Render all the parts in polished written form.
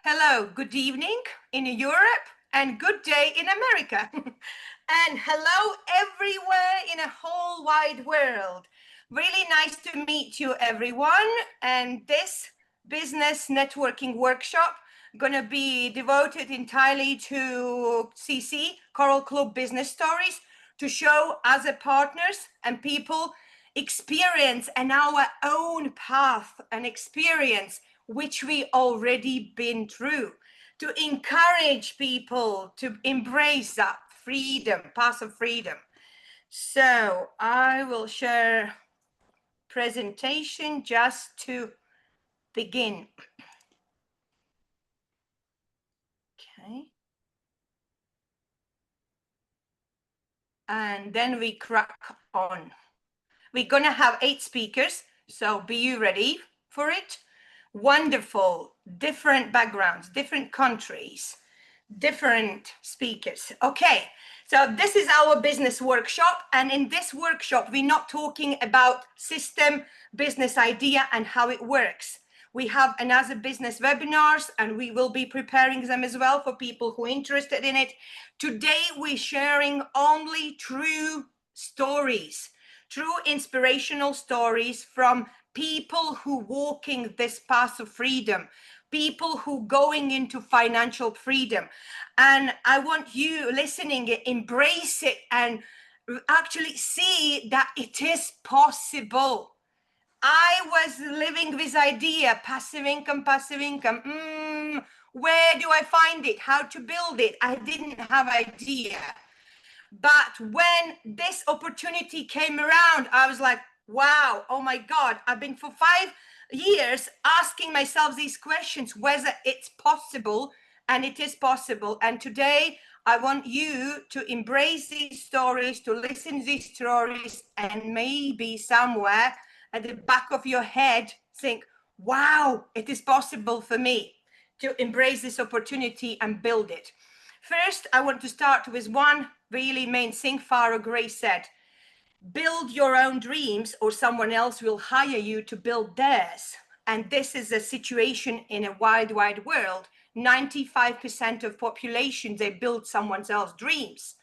Hello, good evening in Europe and good day in America. And hello everywhere in a whole wide world. Really nice to meet you everyone. And this business networking workshop gonna be devoted entirely to CC, Coral Club Business Stories, to show other partners and people experience and our own path and experience which we already been through, to encourage people to embrace that freedom, path of freedom. So I will share presentation just to begin. Okay. And then we crack on. We're gonna have 8 speakers, so be you ready for it? Wonderful, different backgrounds, different countries, different speakers. Okay, so this is our business workshop, and in this workshop we're not talking about system, business idea and how it works. We have another business webinars and we will be preparing them as well for people who are interested in it. Today we're sharing only true stories, true inspirational stories from people who walking this path of freedom, people who going into financial freedom. And I want you listening, embrace it and actually see that it is possible. I was living this idea, passive income. Where do I find it? How to build it? I didn't have idea. But when this opportunity came around, I was like, wow, oh my God, I've been for 5 years asking myself these questions, whether it's possible, and it is possible. And today I want you to embrace these stories, to listen to these stories, and maybe somewhere at the back of your head think, wow, it is possible for me to embrace this opportunity and build it. First, I want to start with one really main thing Farah Gray said. Build your own dreams or someone else will hire you to build theirs. And this is a situation in a wide world. 95% of population, they build someone else's dreams.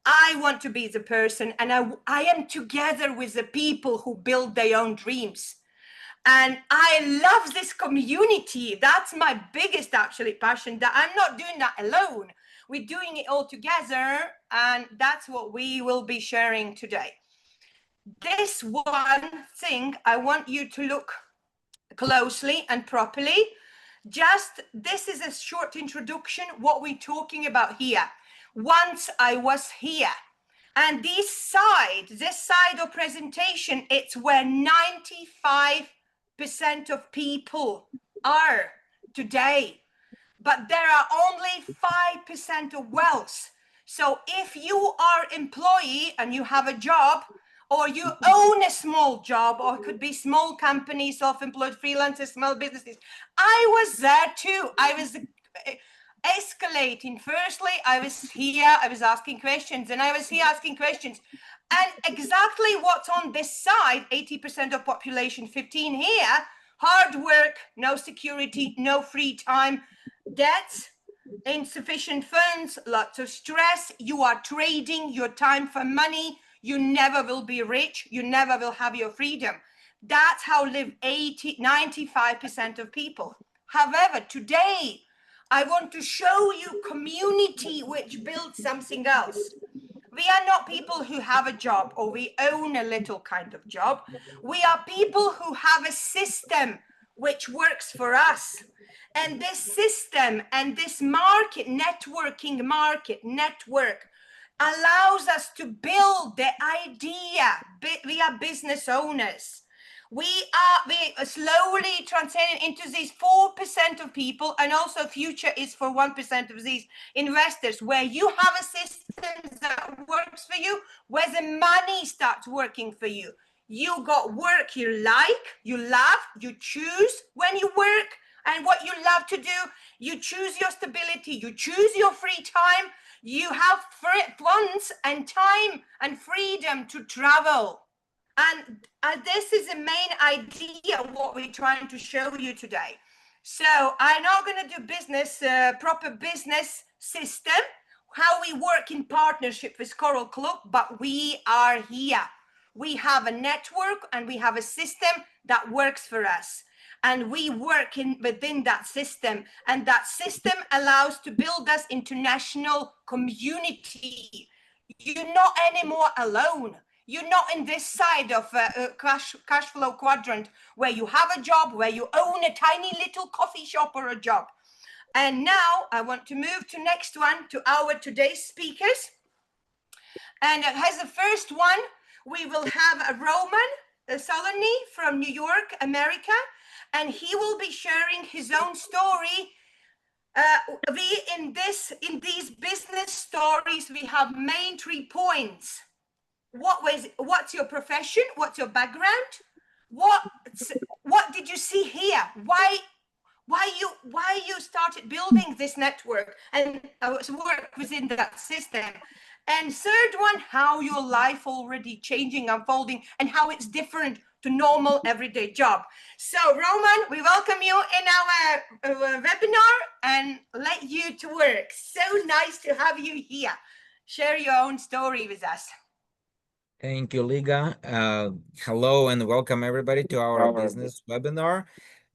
I want to be the person, and I am together with the people who build their own dreams. And I love this community. That's my biggest actually passion, that I'm not doing that alone. We're doing it all together, and that's what we will be sharing today. This one thing I want you to look closely and properly. Just this is a short introduction, what we're talking about here. Once I was here. And this side of presentation, it's where 95% of people are today. But there are only 5% of wealth. So if you are employee and you have a job, or you own a small job, or it could be small companies, self-employed freelancers, small businesses. I was there too. I was escalating. Firstly, I was here, I was asking questions, and I was here asking questions. And exactly what's on this side, 80% of population, 15 here, hard work, no security, no free time, debts, insufficient funds, lots of stress. You are trading your time for money. You never will be rich. You never will have your freedom. That's how live 95% of people. However, today, I want to show you community which builds something else. We are not people who have a job or we own a little kind of job. We are people who have a system which works for us. And this system and this market, network, allows us to build the idea. We are business owners. We are slowly transitioning into these 4% of people, and also future is for 1% of these investors, where you have a system that works for you, where the money starts working for you. You got work you like, you love, you choose when you work and what you love to do. You choose your stability, you choose your free time, you have funds and time and freedom to travel. And this is the main idea of what we're trying to show you today. So I'm not going to do business, proper business system, how we work in partnership with Coral Club, but we are here. We have a network and we have a system that works for us. And we work within that system. And that system allows to build us international community. You're not anymore alone. You're not in this side of cash flow quadrant where you have a job, where you own a tiny little coffee shop or a job. And now I want to move to next one, to our today's speakers. And as the first one, we will have a Roman Solony from New York, America, and he will be sharing his own story. In these business stories, we have main 3 points. What's your profession? What's your background? What did you see here? Why you started building this network and work within that system? And third one, how your life already changing, unfolding, and how it's different to normal everyday job. So Roman, we welcome you in our webinar and let you to work. So nice to have you here. Share your own story with us. Thank you, Liga. Hello and welcome everybody to our business webinar.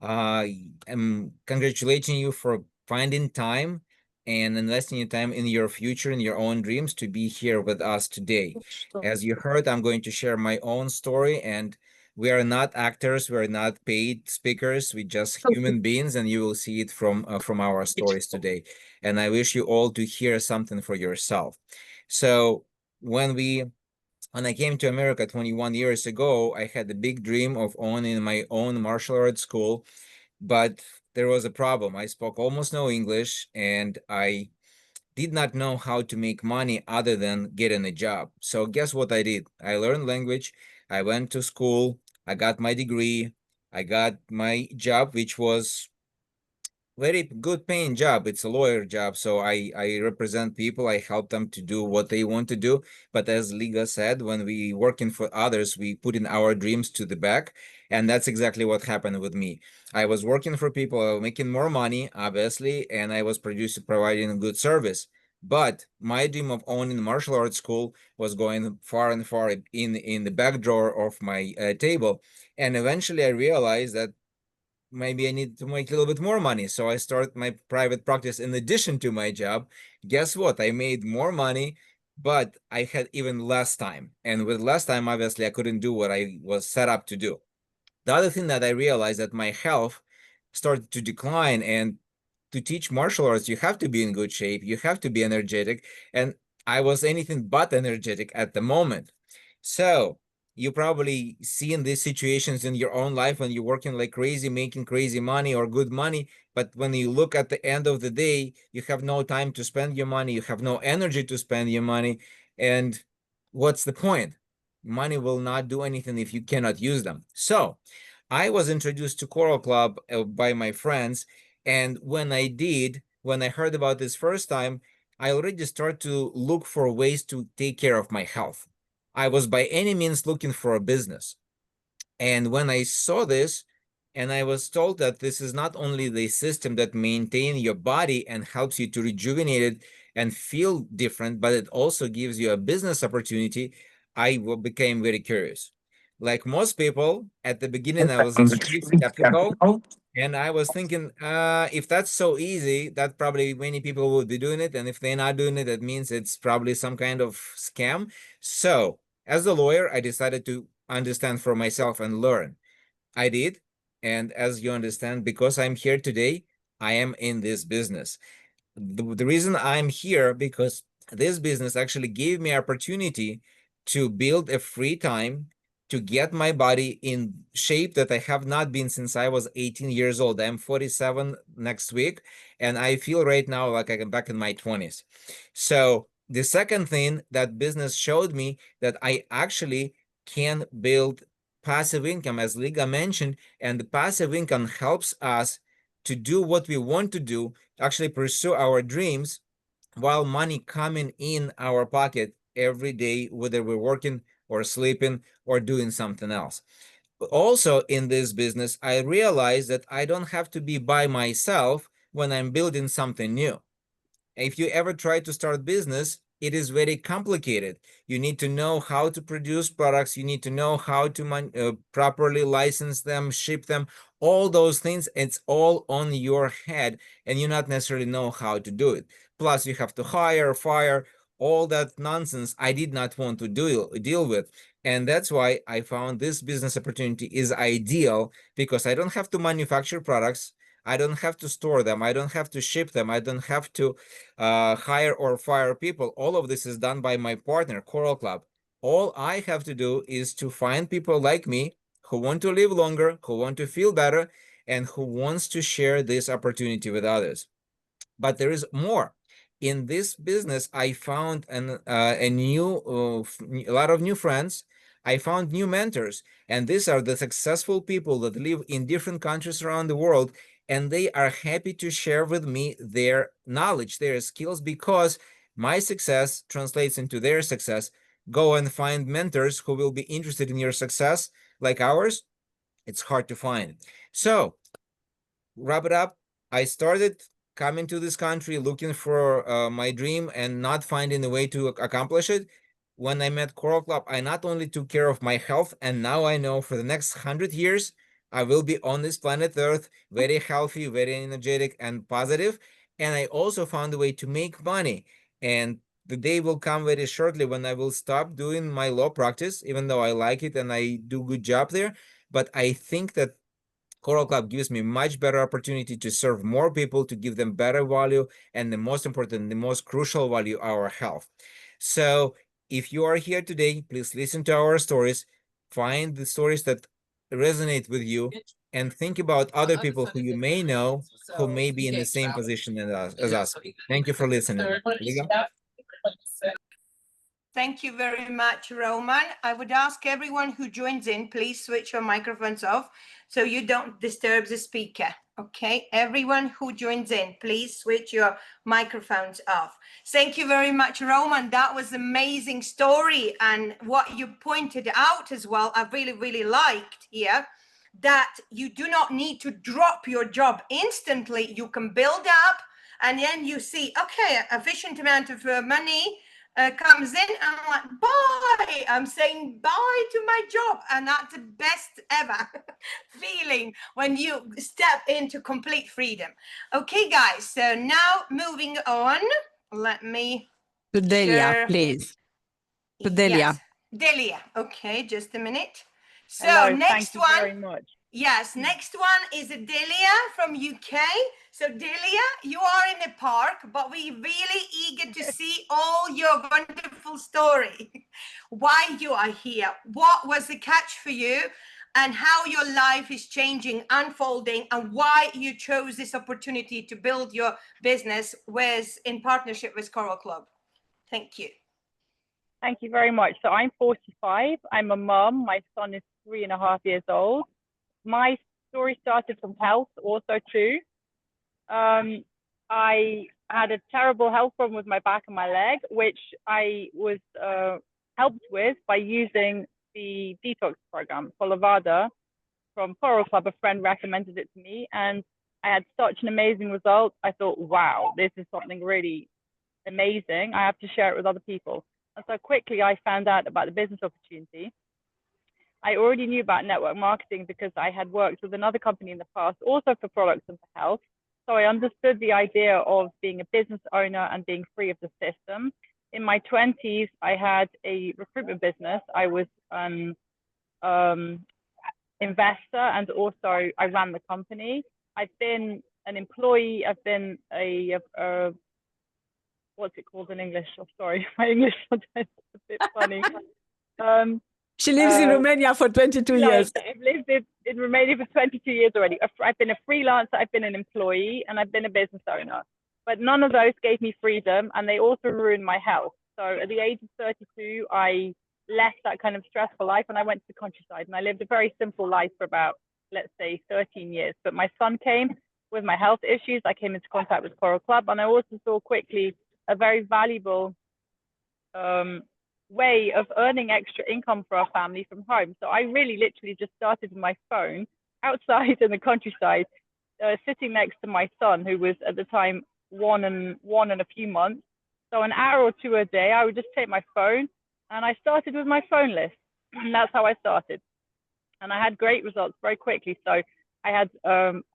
I'm congratulating you for finding time and investing your time in your future and your own dreams to be here with us today. As you heard, I'm going to share my own story, and we are not actors, we are not paid speakers, we just human beings, and you will see it from our stories today. And I wish you all to hear something for yourself. So when I came to America 21 years ago, I had a big dream of owning my own martial arts school, but there was a problem. I spoke almost no English, and I did not know how to make money other than getting a job. So guess what I did? I learned language, I went to school, I got my degree, I got my job, which was very good paying job. It's a lawyer job. So I represent people. I help them to do what they want to do. But as Liga said, when we working for others, we put in our dreams to the back. And that's exactly what happened with me. I was working for people, I was making more money, obviously, and I was providing a good service. But my dream of owning martial arts school was going far and far in the back drawer of my table. And eventually I realized that maybe I need to make a little bit more money. So I started my private practice in addition to my job. Guess what? I made more money, but I had even less time. And with less time, obviously, I couldn't do what I was set up to do. The other thing that I realized that my health started to decline, and to teach martial arts, you have to be in good shape, you have to be energetic, and I was anything but energetic at the moment. So you probably seen these situations in your own life when you're working like crazy, making crazy money or good money, but when you look at the end of the day, you have no time to spend your money, you have no energy to spend your money, and what's the point? Money will not do anything if you cannot use them. So I was introduced to Coral Club by my friends, and when I heard about this first time, I already started to look for ways to take care of my health. I was by any means looking for a business. And when I saw this, and I was told that this is not only the system that maintains your body and helps you to rejuvenate it and feel different, but it also gives you a business opportunity, I became very curious. Like most people, at the beginning, I was extremely skeptical. And I was thinking, if that's so easy, that probably many people would be doing it. And if they're not doing it, that means it's probably some kind of scam. So, as a lawyer, I decided to understand for myself and learn. I did. And as you understand, because I'm here today, I am in this business. The reason I'm here because this business actually gave me opportunity to build a free time to get my body in shape that I have not been since I was 18 years old. I'm 47 next week, and I feel right now like I'm back in my 20s. So the second thing that business showed me that I actually can build passive income, as Liga mentioned, and the passive income helps us to do what we want to do, actually pursue our dreams while money coming in our pocket every day, whether we're working or sleeping or doing something else. Also in this business, I realized that I don't have to be by myself when I'm building something new. If you ever try to start business, it is very complicated. You need to know how to produce products. You need to know how to properly license them, ship them, all those things. It's all on your head, and you not necessarily know how to do it. Plus, you have to hire, fire, all that nonsense I did not want to deal with. And that's why I found this business opportunity is ideal, because I don't have to manufacture products. I don't have to store them. I don't have to ship them. I don't have to hire or fire people. All of this is done by my partner, Coral Club. All I have to do is to find people like me who want to live longer, who want to feel better, and who wants to share this opportunity with others. But there is more. In this business, I found a lot of new friends. I found new mentors, and these are the successful people that live in different countries around the world, and they are happy to share with me their knowledge, their skills, because my success translates into their success. Go and find mentors who will be interested in your success like ours. It's hard to find. So wrap it up. I started coming to this country looking for my dream and not finding a way to accomplish it. When I met Coral Club, I not only took care of my health, and now I know for the next 100 years, I will be on this planet Earth, very healthy, very energetic, and positive. And I also found a way to make money. And the day will come very shortly when I will stop doing my law practice, even though I like it and I do a good job there. But I think that Coral Club gives me much better opportunity to serve more people, to give them better value, and the most important, the most crucial value, our health. So if you are here today, please listen to our stories, find the stories that resonate with you, and think about other people who you may know who may be in the same position as us. Thank you for listening. Liga? Thank you very much, Roman. I would ask everyone who joins in, please switch your microphones off so you don't disturb the speaker. Okay, everyone who joins in, please switch your microphones off. Thank you very much, Roman. That was an amazing story. And what you pointed out as well, I really, really liked here, that you do not need to drop your job instantly. You can build up, and then you see, okay, efficient amount of money comes in, and I'm like, bye. I'm saying bye to my job. And that's the best ever feeling when you step into complete freedom. Okay, guys, so now moving on. Let me To Delia, share. please. To Delia. Yes, Delia. Okay, just a minute. So Hello, next thank you one. very much. Yes, next one is Delia from UK. So Delia, you are in the park, but we're really eager to see all your wonderful story. Why you are here, what was the catch for you, and how your life is changing, unfolding, and why you chose this opportunity to build your business in partnership with Coral Club. Thank you. Thank you very much. So I'm 45. I'm a mum. My son is 3.5 years old. My story started from health also too. I had a terrible health problem with my back and my leg, which I was helped with by using the detox program, Levada, from Coral Club. A friend recommended it to me, and I had such an amazing result. I thought, wow, this is something really amazing. I have to share it with other people. And so quickly I found out about the business opportunity. I already knew about network marketing because I had worked with another company in the past, also for products and for health. So I understood the idea of being a business owner and being free of the system. In my 20s, I had a recruitment business. I was an investor, and also I ran the company. I've been an employee. I've been a what's it called in English? Oh, sorry, my English is a bit funny. She lives in Romania for 22 years. I've lived in Romania for 22 years already. I've been a freelancer, I've been an employee, and I've been a business owner. But none of those gave me freedom, and they also ruined my health. So at the age of 32, I left that kind of stressful life, and I went to the countryside, and I lived a very simple life for about, let's say, 13 years. But my son came with my health issues. I came into contact with Coral Club, and I also saw quickly a very valuable way of earning extra income for our family from home. So I really literally just started with my phone outside in the countryside, sitting next to my son, who was at the time one and a few months. So an hour or two a day, I would just take my phone, and I started with my phone list. And that's how I started. And I had great results very quickly. So I had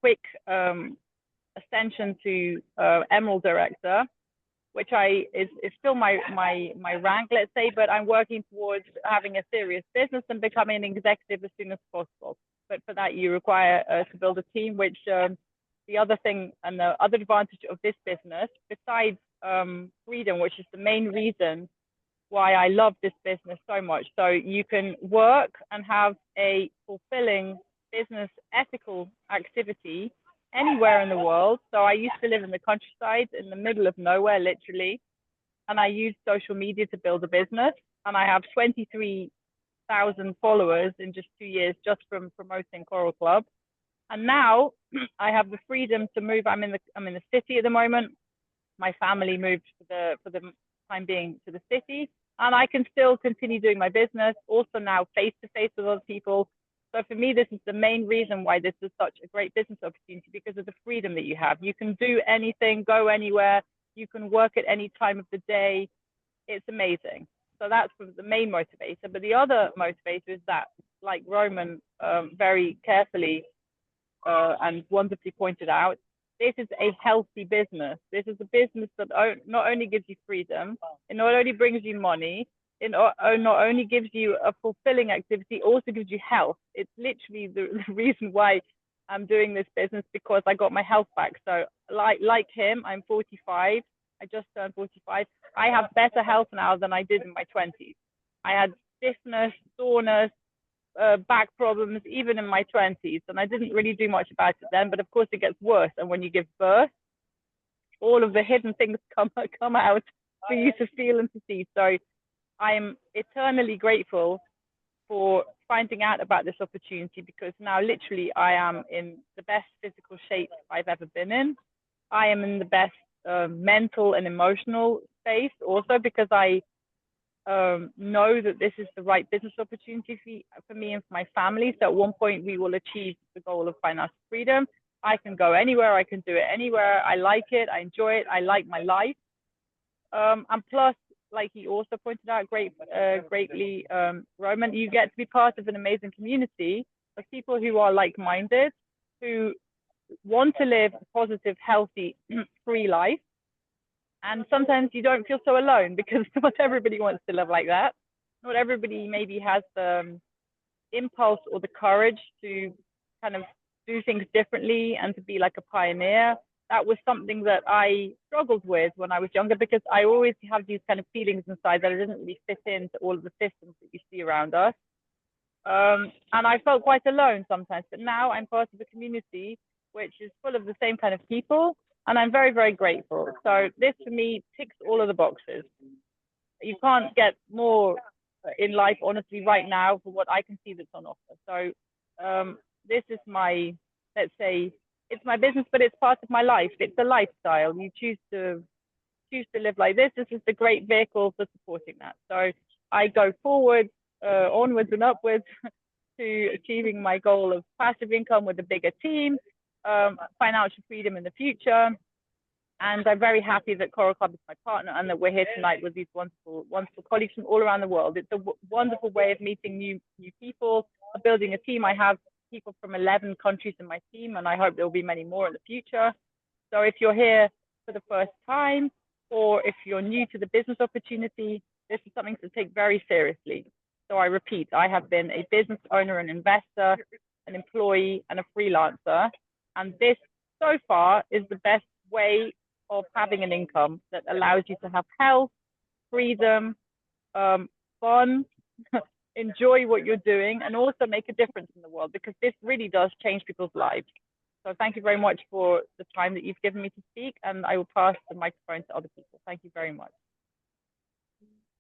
quick ascension to Emerald Director, which is still my rank, let's say, but I'm working towards having a serious business and becoming an executive as soon as possible. But for that, you require to build a team, which the other thing and the other advantage of this business, besides freedom, which is the main reason why I love this business so much. So you can work and have a fulfilling business ethical activity anywhere in the world. So I used to live in the countryside in the middle of nowhere, literally. And I used social media to build a business. And I have 23,000 followers in just 2 years, just from promoting Coral Club. And now I have the freedom to move. I'm in the city at the moment. My family moved for the time being to the city, and I can still continue doing my business, also now face to face with other people. So for me, this is the main reason why this is such a great business opportunity, because of the freedom that you have. You can do anything, go anywhere. You can work at any time of the day. It's amazing. So that's the main motivator. But the other motivator is that, like Roman very carefully and wonderfully pointed out, this is a healthy business. This is a business that not only gives you freedom, it not only brings you money, it not only gives you a fulfilling activity, it also gives you health. It's literally the reason why I'm doing this business, because I got my health back. So like him, I'm 45. I just turned 45. I have better health now than I did in my 20s. I had stiffness, soreness, back problems, even in my 20s. And I didn't really do much about it then, but of course it gets worse. And when you give birth, all of the hidden things come out for you to feel and to see. So I'm eternally grateful for finding out about this opportunity, because now literally I am in the best physical shape I've ever been in. I am in the best mental and emotional space also, because I know that this is the right business opportunity for me and for my family. So at one point we will achieve the goal of financial freedom. I can go anywhere, I can do it anywhere. I like it, I enjoy it, I like my life. And plus, like he also pointed out greatly, Roman, you get to be part of an amazing community of people who are like-minded, who want to live a positive, healthy, free life. And sometimes you don't feel so alone, because not everybody wants to live like that. Not everybody maybe has the impulse or the courage to kind of do things differently and to be like a pioneer. That was something that I struggled with when I was younger, because I always have these kind of feelings inside that I didn't really fit into all of the systems that you see around us. And I felt quite alone sometimes, but now I'm part of a community which is full of the same kind of people, and I'm very, very grateful. So this for me ticks all of the boxes. You can't get more in life, honestly, right now, for what I can see that's on offer. So this is my, let's say, it's my business, but it's part of my life. It's a lifestyle. You choose to live like this. This is the great vehicle for supporting that. So I go forward, onwards and upwards to achieving my goal of passive income with a bigger team, financial freedom in the future. And I'm very happy that Coral Club is my partner, and that we're here tonight with these wonderful, wonderful colleagues from all around the world. It's a wonderful way of meeting new people, building a team. I have people from 11 countries in my team, and I hope there will be many more in the future. So if you're here for the first time, or if you're new to the business opportunity, this is something to take very seriously. So I repeat, I have been a business owner, an investor, an employee, and a freelancer. And this so far is the best way of having an income that allows you to have health, freedom, fun, enjoy what you're doing, and also make a difference in the world, because this really does change people's lives. So thank you very much for the time that you've given me to speak, and I will pass the microphone to other people. Thank you very much.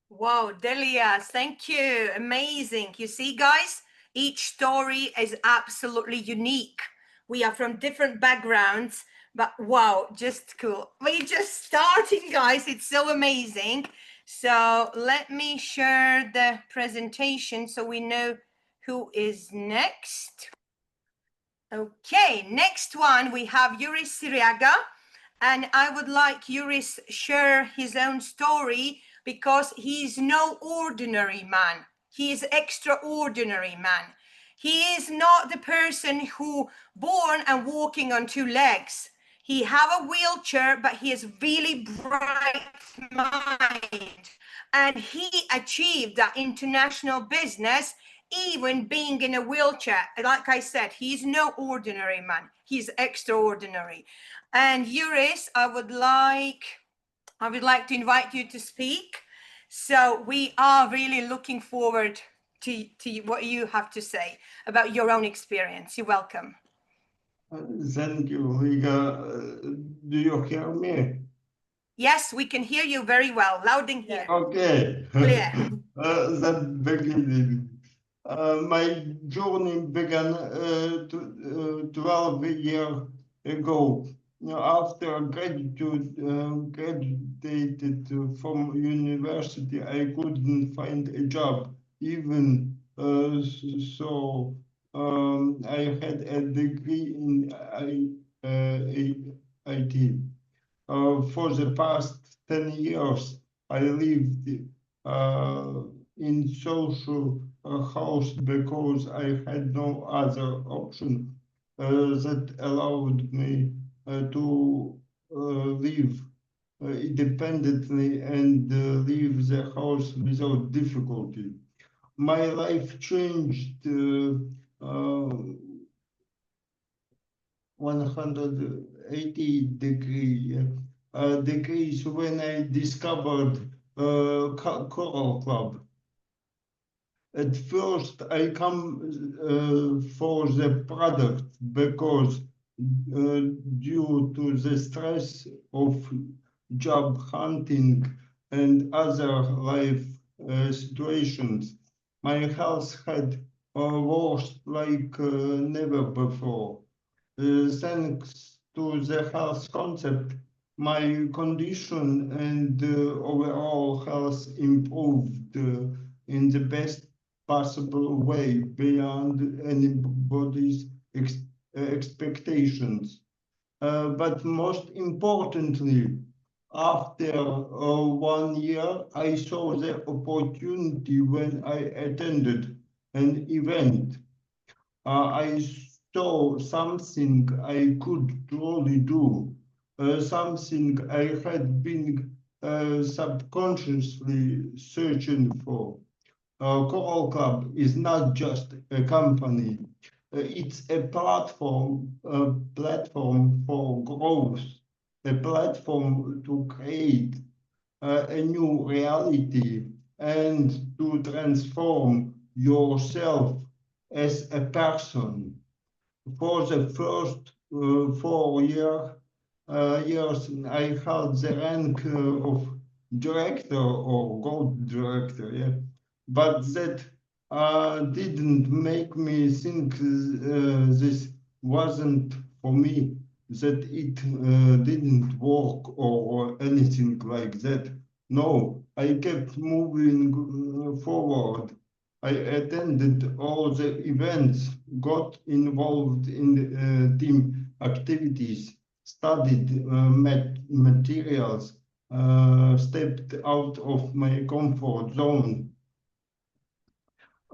Wow, Delia, thank you. Amazing. You see, guys, each story is absolutely unique. We are from different backgrounds, but wow, just cool. We're just starting, guys. It's so amazing. So let me share the presentation so we know who is next. Okay, next one we have Yuris Siriaga, and I would like Yuris share his own story because he's no ordinary man. He is extraordinary man. He is not the person who born and walking on two legs. He have a wheelchair, but he has really bright mind, and he achieved that international business even being in a wheelchair. Like I said, he's no ordinary man. He's extraordinary. And Yuris, I would like to invite you to speak. So we are really looking forward to what you have to say about your own experience. You're welcome. Thank you, Liga. Do you hear me? Yes, we can hear you very well, loud and clear. Okay. Clear. That beginning. My journey began 12 years ago. After graduated from university, I couldn't find a job. Even so, I had a degree in IT. For the past 10 years, I lived in social house because I had no other option that allowed me to live independently and leave the house without difficulty. My life changed 180 degrees when I discovered Choral Club. At first, I come for the product because due to the stress of job hunting and other life situations, my health had worse like never before. Thanks to the health concept, my condition and overall health improved in the best possible way beyond anybody's expectations. But most importantly, after 1 year, I saw the opportunity when I attended an event. I saw something I could truly do, something I had been subconsciously searching for. Coral Club is not just a company. It's a platform for growth, a platform to create a new reality and to transform yourself as a person. For the first 4 years, I held the rank of director or gold director, yeah. But that didn't make me think this wasn't for me, that it didn't work or anything like that. No, I kept moving forward. I attended all the events, got involved in team activities, studied materials, stepped out of my comfort zone,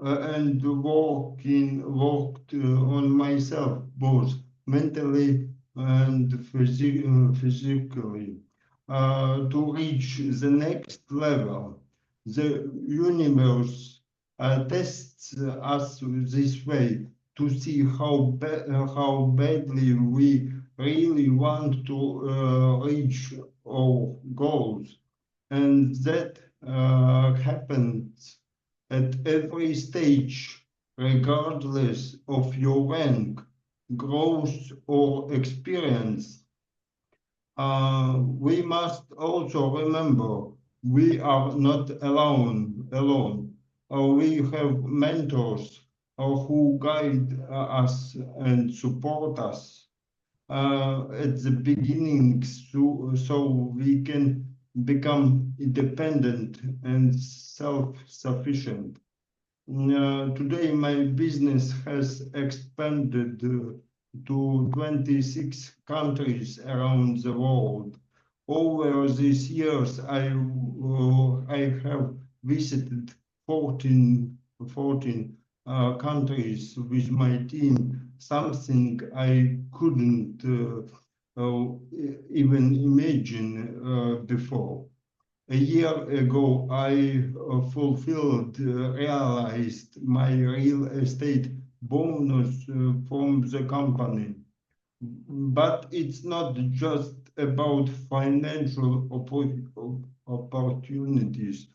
and worked on myself, both mentally and physically, to reach the next level. The universe tests us this way to see how badly we really want to reach our goals, and that happens at every stage, regardless of your rank, growth, or experience. We must also remember we are not alone. We have mentors who guide us and support us at the beginning so we can become independent and self-sufficient. Today, my business has expanded to 26 countries around the world. Over these years, I have visited 14 countries with my team, something I couldn't even imagine before. A year ago, I realized my real estate bonus from the company. But it's not just about financial opportunities.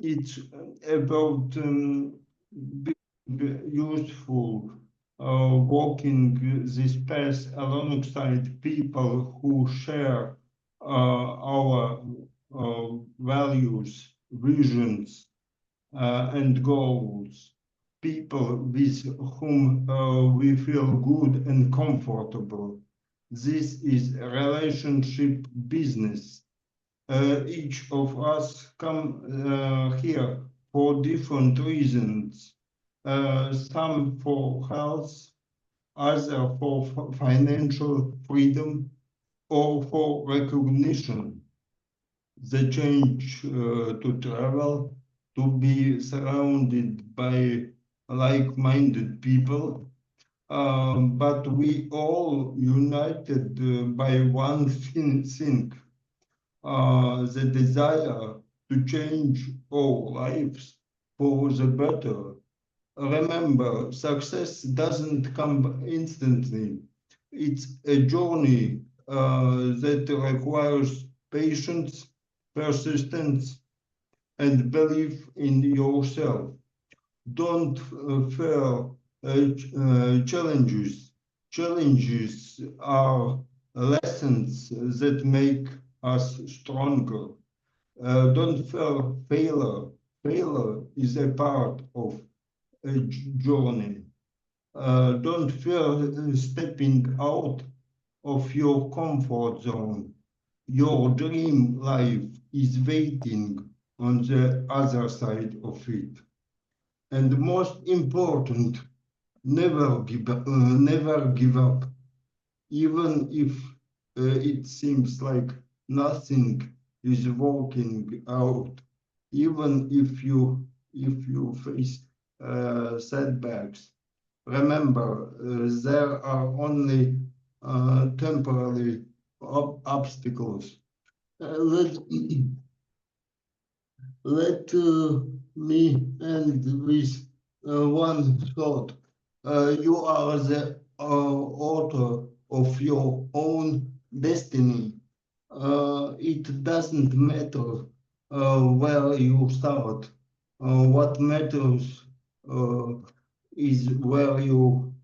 It's about being useful, walking this path alongside people who share our values, visions, and goals. People with whom we feel good and comfortable. This is a relationship business. Each of us come here for different reasons. Some for health, other for financial freedom, or for recognition. The change to travel, to be surrounded by like-minded people, but we all united by one thing, the desire to change our lives for the better. Remember, success doesn't come instantly. It's a journey that requires patience, persistence, and belief in yourself. Don't fear challenges. Challenges are lessons that make us stronger. Don't fear failure. Failure is a part of a journey. Don't fear stepping out of your comfort zone. Your dream life is waiting on the other side of it. And most important, never give up, even if it seems like nothing is working out, even if you face setbacks. Remember, there are only temporary obstacles. Let me end with one thought. You are the author of your own destiny. It doesn't matter where you start. What matters is where you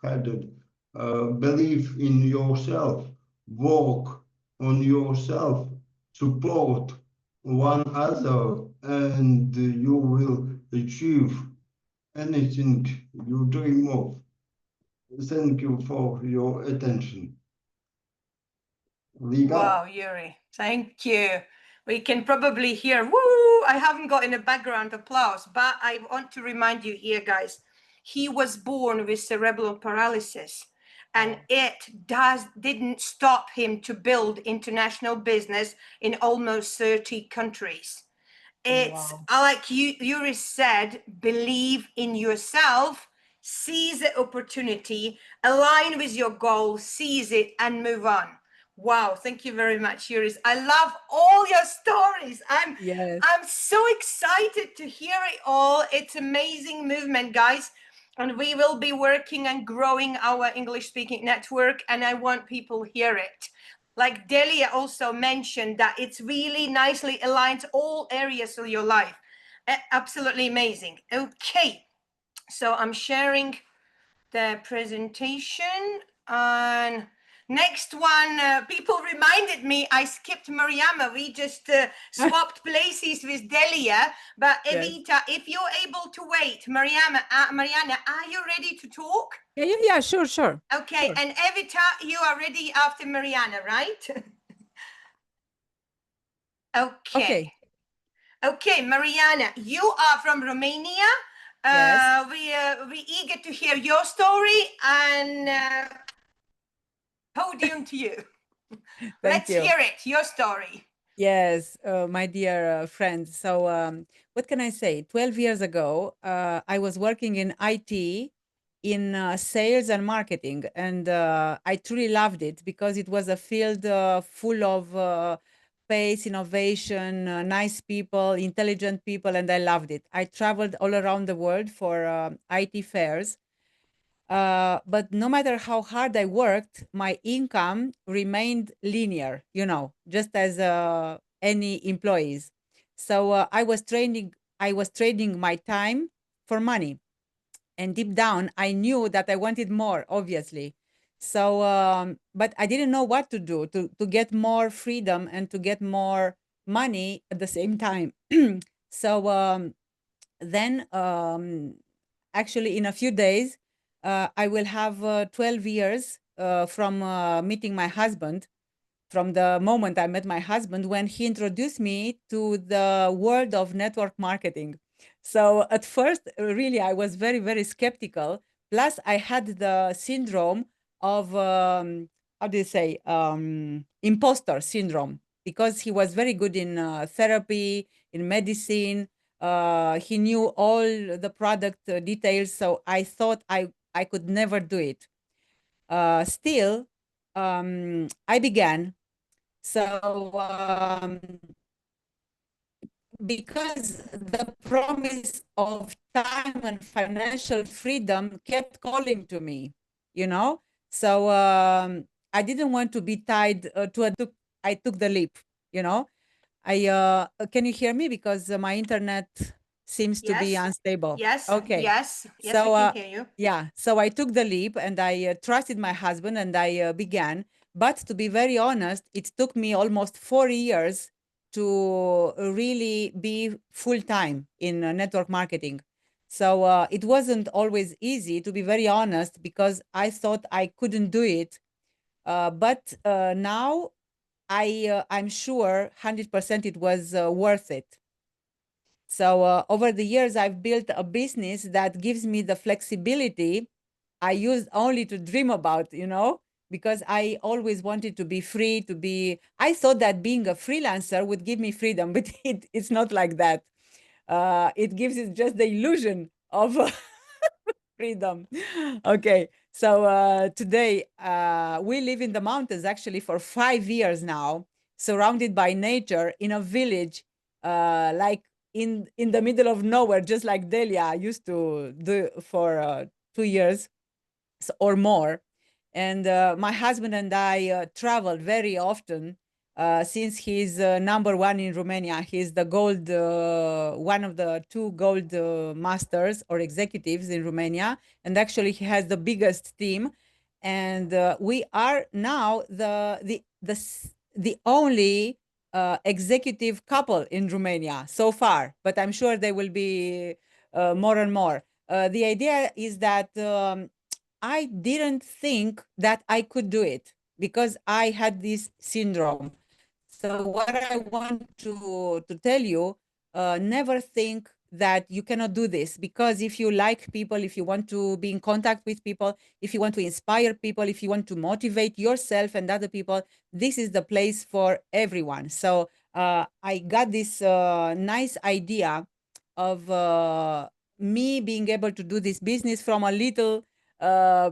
headed. Believe in yourself, work on yourself, support one another, and you will achieve anything you dream of. Thank you for your attention. Liga? Wow, Yuri, thank you. We can probably hear, woo, I haven't got in a background applause, but I want to remind you here, guys, he was born with cerebral paralysis, and it didn't stop him to build international business in almost 30 countries. It's like Yuri said, believe in yourself, seize the opportunity, align with your goal, seize it, and move on. Wow, thank you very much, Yuri. I love all your stories. I'm so excited to hear it all. It's amazing movement, guys. And we will be working and growing our English speaking network, and I want people to hear it. Like Delia also mentioned, that it's really nicely aligned to all areas of your life. Absolutely amazing. Okay, so I'm sharing the presentation. And next one, people reminded me I skipped Mariama. We just swapped places with Delia. But Evita, if you're able to wait, Mariana, are you ready to talk? Yeah, sure. Okay, sure. And Evita, you are ready after Mariana, right? Okay. Okay, Mariana, you are from Romania. Yes. We eager to hear your story, and podium to you. Thank Let's you. hear it, your story. Yes, my dear friends. So, what can I say? 12 years ago, I was working in IT in sales and marketing, and I truly loved it because it was a field full of pace, innovation, nice people, intelligent people, and I loved it. I traveled all around the world for IT fairs. But no matter how hard I worked, my income remained linear, just as any employees. So I was trading my time for money. And deep down, I knew that I wanted more, obviously. So, but I didn't know what to do to get more freedom and to get more money at the same time. So then actually in a few days I will have 12 years from meeting my husband, from the moment I met my husband when he introduced me to the world of network marketing. So at first, really, I was very, very skeptical. Plus, I had the syndrome of, how do you say, imposter syndrome, because he was very good in therapy, in medicine. He knew all the product details. So I thought I could never do it. Still, I began. So, because the promise of time and financial freedom kept calling to me, you know? So, I didn't want to be tied I took the leap, you know? Can you hear me? Because my internet seems to be Yes, unstable. yes, Okay. yes, yes, we So, can hear you. yeah, so I took the leap and I trusted my husband and I began. But to be very honest, it took me almost 4 years to really be full time in network marketing. So it wasn't always easy, to be very honest, because I thought I couldn't do it. But now I'm sure 100% it was worth it. So over the years, I've built a business that gives me the flexibility I used only to dream about, because I always wanted to be free, I thought that being a freelancer would give me freedom, but it's not like that. It gives it just the illusion of freedom. Okay. So today we live in the mountains actually for 5 years now, surrounded by nature in a village, like in the middle of nowhere, just like Delia used to do for 2 years or more. And my husband and I travel very often since he's number one in Romania. He's the gold, one of the two gold masters or executives in Romania. And actually, he has the biggest team. And we are now the only executive couple in Romania so far. But I'm sure there will be more and more. The idea is that I didn't think that I could do it because I had this syndrome. So what I want to tell you, never think that you cannot do this, because if you like people, if you want to be in contact with people, if you want to inspire people, if you want to motivate yourself and other people, this is the place for everyone. So I got this nice idea of me being able to do this business from a uh,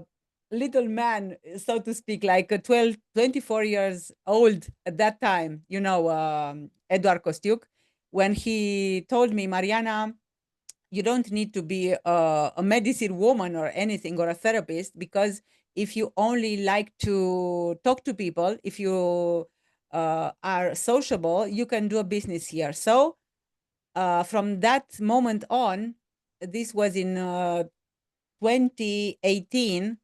little man, so to speak, like 12, 24 years old at that time, Eduard Kostiuk, when he told me, Mariana, you don't need to be a medicine woman or anything or a therapist, because if you only like to talk to people, if you are sociable, you can do a business here. So from that moment on, this was in 2018,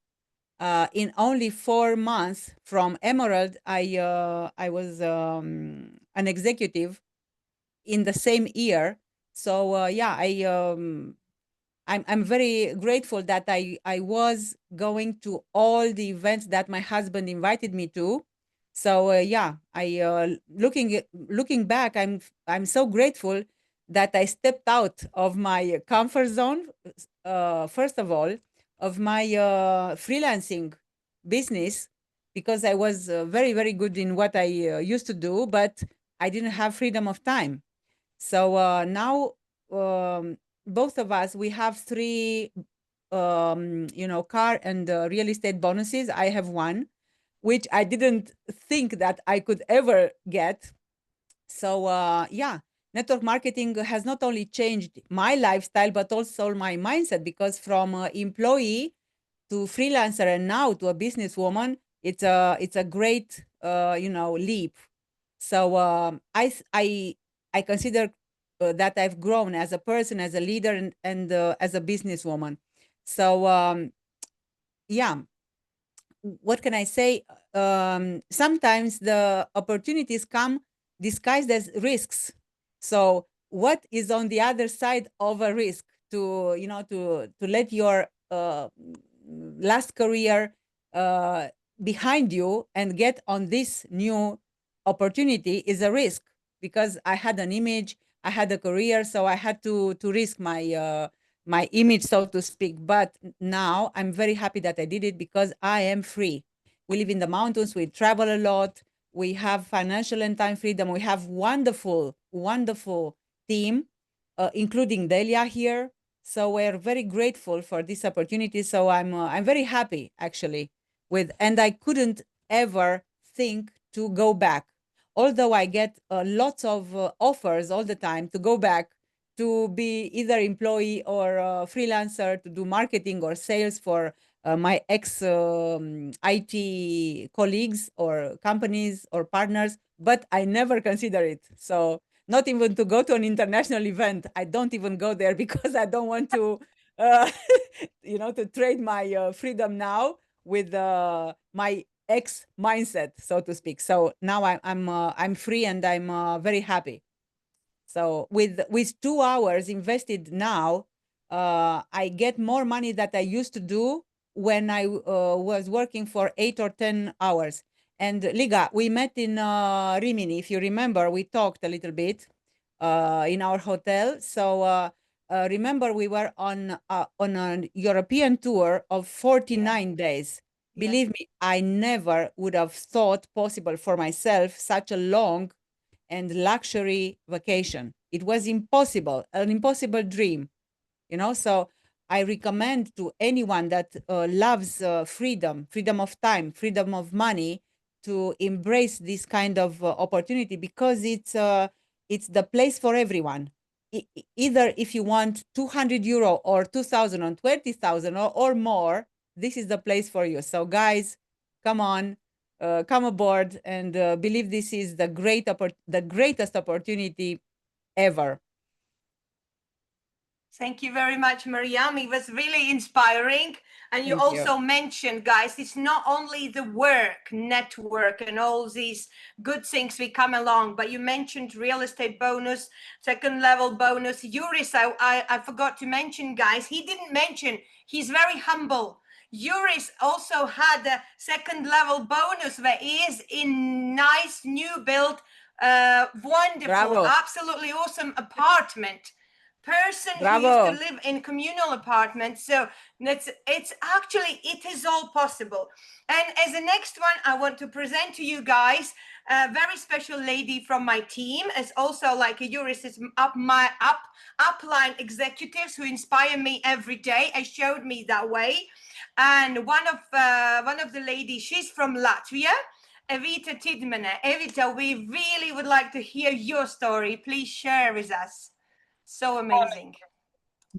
in only 4 months from Emerald, I was an executive in the same year. So yeah, I'm very grateful that I was going to all the events that my husband invited me to. So yeah, I looking back, I'm so grateful that I stepped out of my comfort zone. First of all, of my freelancing business, because I was very good in what I used to do, but I didn't have freedom of time. So now both of us, we have three, car and real estate bonuses. I have one, which I didn't think that I could ever get. So yeah, network marketing has not only changed my lifestyle, but also my mindset, because from employee to freelancer and now to a businesswoman, it's a great leap. So I consider that I've grown as a person, as a leader, and as a businesswoman. So yeah, what can I say? Sometimes the opportunities come disguised as risks. So what is on the other side of a risk? To let your last career uh, behind you and get on this new opportunity is a risk, because I had an image, I had a career, so I had to risk my image, so to speak. But now I'm very happy that I did it, because I am free. We live in the mountains, we travel a lot, we have financial and time freedom, we have wonderful team, including Delia here. So we're very grateful for this opportunity. So I'm very happy actually and I couldn't ever think to go back. Although I get lots of offers all the time to go back to be either employee or freelancer, to do marketing or sales for my ex IT colleagues or companies or partners, but I never consider it. So not even to go to an international event, I don't even go there because I don't want to, uh, to trade my freedom now with my ex mindset, so to speak. So now I'm free and I'm very happy. So with 2 hours invested now, I get more money that I used to do when I was working for 8 or 10 hours. And Liga, we met in Rimini. If you remember, we talked a little bit in our hotel. So remember, we were on a European tour of 49 days. Yeah. Believe me, I never would have thought possible for myself such a long and luxury vacation. It was impossible, an impossible dream, So I recommend to anyone that loves freedom of time, freedom of money, to embrace this kind of opportunity, because it's the place for everyone. Either if you want 200 euro or 2,000 or 20,000 or more, this is the place for you. So guys, come on, come aboard and believe this is the greatest opportunity ever. Thank you very much, Mariam. It was really inspiring. And you Thank you. also mentioned, guys, it's not only the work, network, and all these good things we come along, but you mentioned real estate bonus, second level bonus. Yuris, I forgot to mention, guys, he didn't mention, he's very humble. Yuris also had a second level bonus where he is in nice new built, wonderful, Bravo. absolutely awesome apartment. Person who Bravo. used to live in communal apartments. So it is all possible. And as the next one, I want to present to you guys a very special lady from my team, as also like a jurist, is upline executives who inspire me every day and showed me that way. And one of the ladies, she's from Latvia, Evita Tidmane. Evita, we really would like to hear your story. Please share with us. So amazing.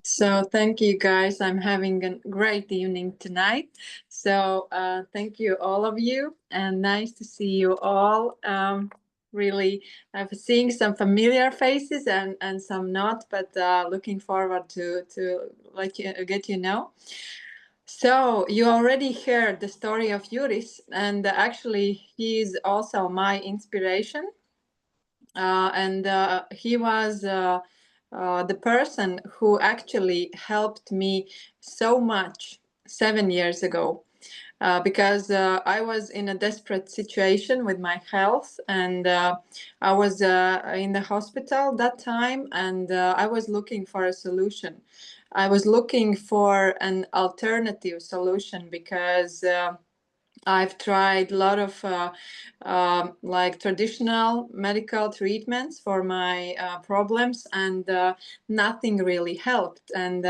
So thank you guys. I'm having a great evening tonight. So thank you all of you, and nice to see you all. Really, I'm seeing some familiar faces and some not, but looking forward to get you know. So you already heard the story of Yuris, and actually he is also my inspiration. And he was the person who actually helped me so much 7 years ago. because I was in a desperate situation with my health, and I was in the hospital that time, and I was looking for a solution. I was looking for an alternative solution because I've tried a lot of like traditional medical treatments for my problems, and nothing really helped. And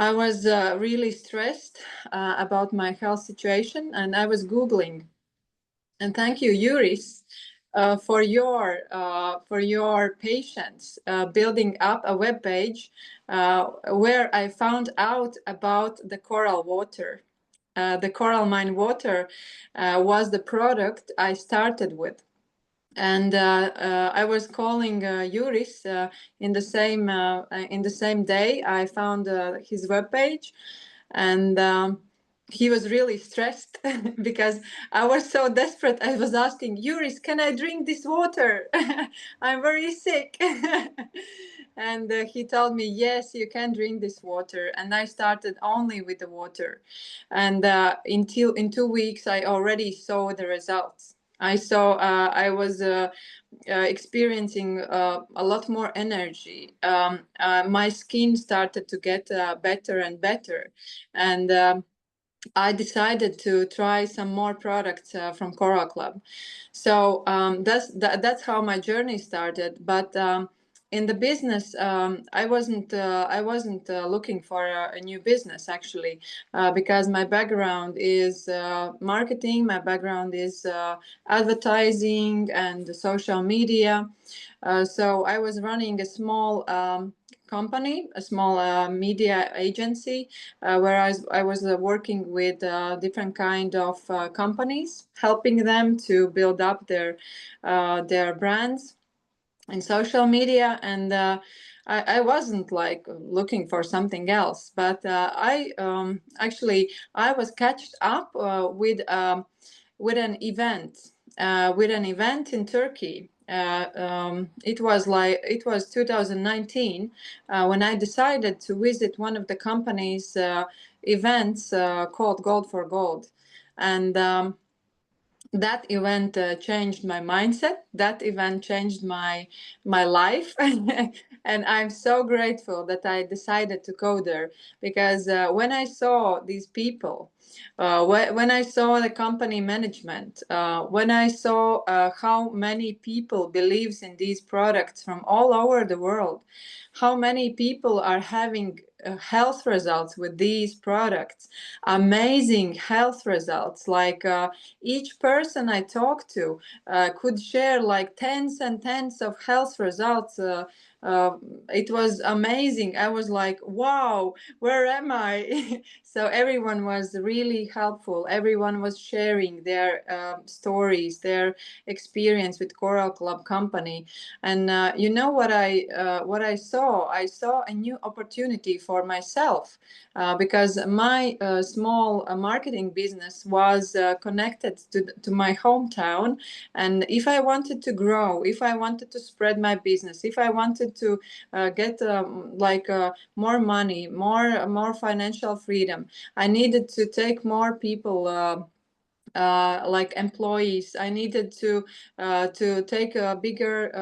I was really stressed about my health situation, and I was Googling. And thank you, Yuris, for your patience building up a web page where I found out about the coral water. The coral mine water was the product I started with. And I was calling Yuris in the same day. I found his webpage, and he was really stressed because I was so desperate. I was asking Yuris, "Can I drink this water? I'm very sick." And he told me, "Yes, you can drink this water." And I started only with the water, and in 2 weeks, I already saw the results. I was experiencing a lot more energy. My skin started to get better and better, and I decided to try some more products from Coral Club. So that's how my journey started. But in the business, I wasn't looking for a new business actually, because my background is marketing. My background is advertising and social media. So I was running a small company, a small media agency, where I was working with different kind of companies, helping them to build up their brands in social media. And I wasn't like looking for something else, but I actually I was catched up with an event in Turkey. It was 2019 when I decided to visit one of the company's events called Gold for Gold, and that event changed my mindset. That event changed my life, and I'm so grateful that I decided to go there, because when I saw these people, when I saw the company management, when I saw how many people believes in these products from all over the world, how many people are having health results with these products, amazing health results, like each person I talked to could share like tens and tens of health results. It was amazing. I was like, wow, where am I? So everyone was really helpful. Everyone was sharing their stories, their experience with Coral Club company. And you know what I saw? I saw a new opportunity for myself, because my small marketing business was connected to my hometown. And if I wanted to grow, if I wanted to spread my business, if I wanted to get more money, more financial freedom, I needed to take more people. Like employees, I needed to take a bigger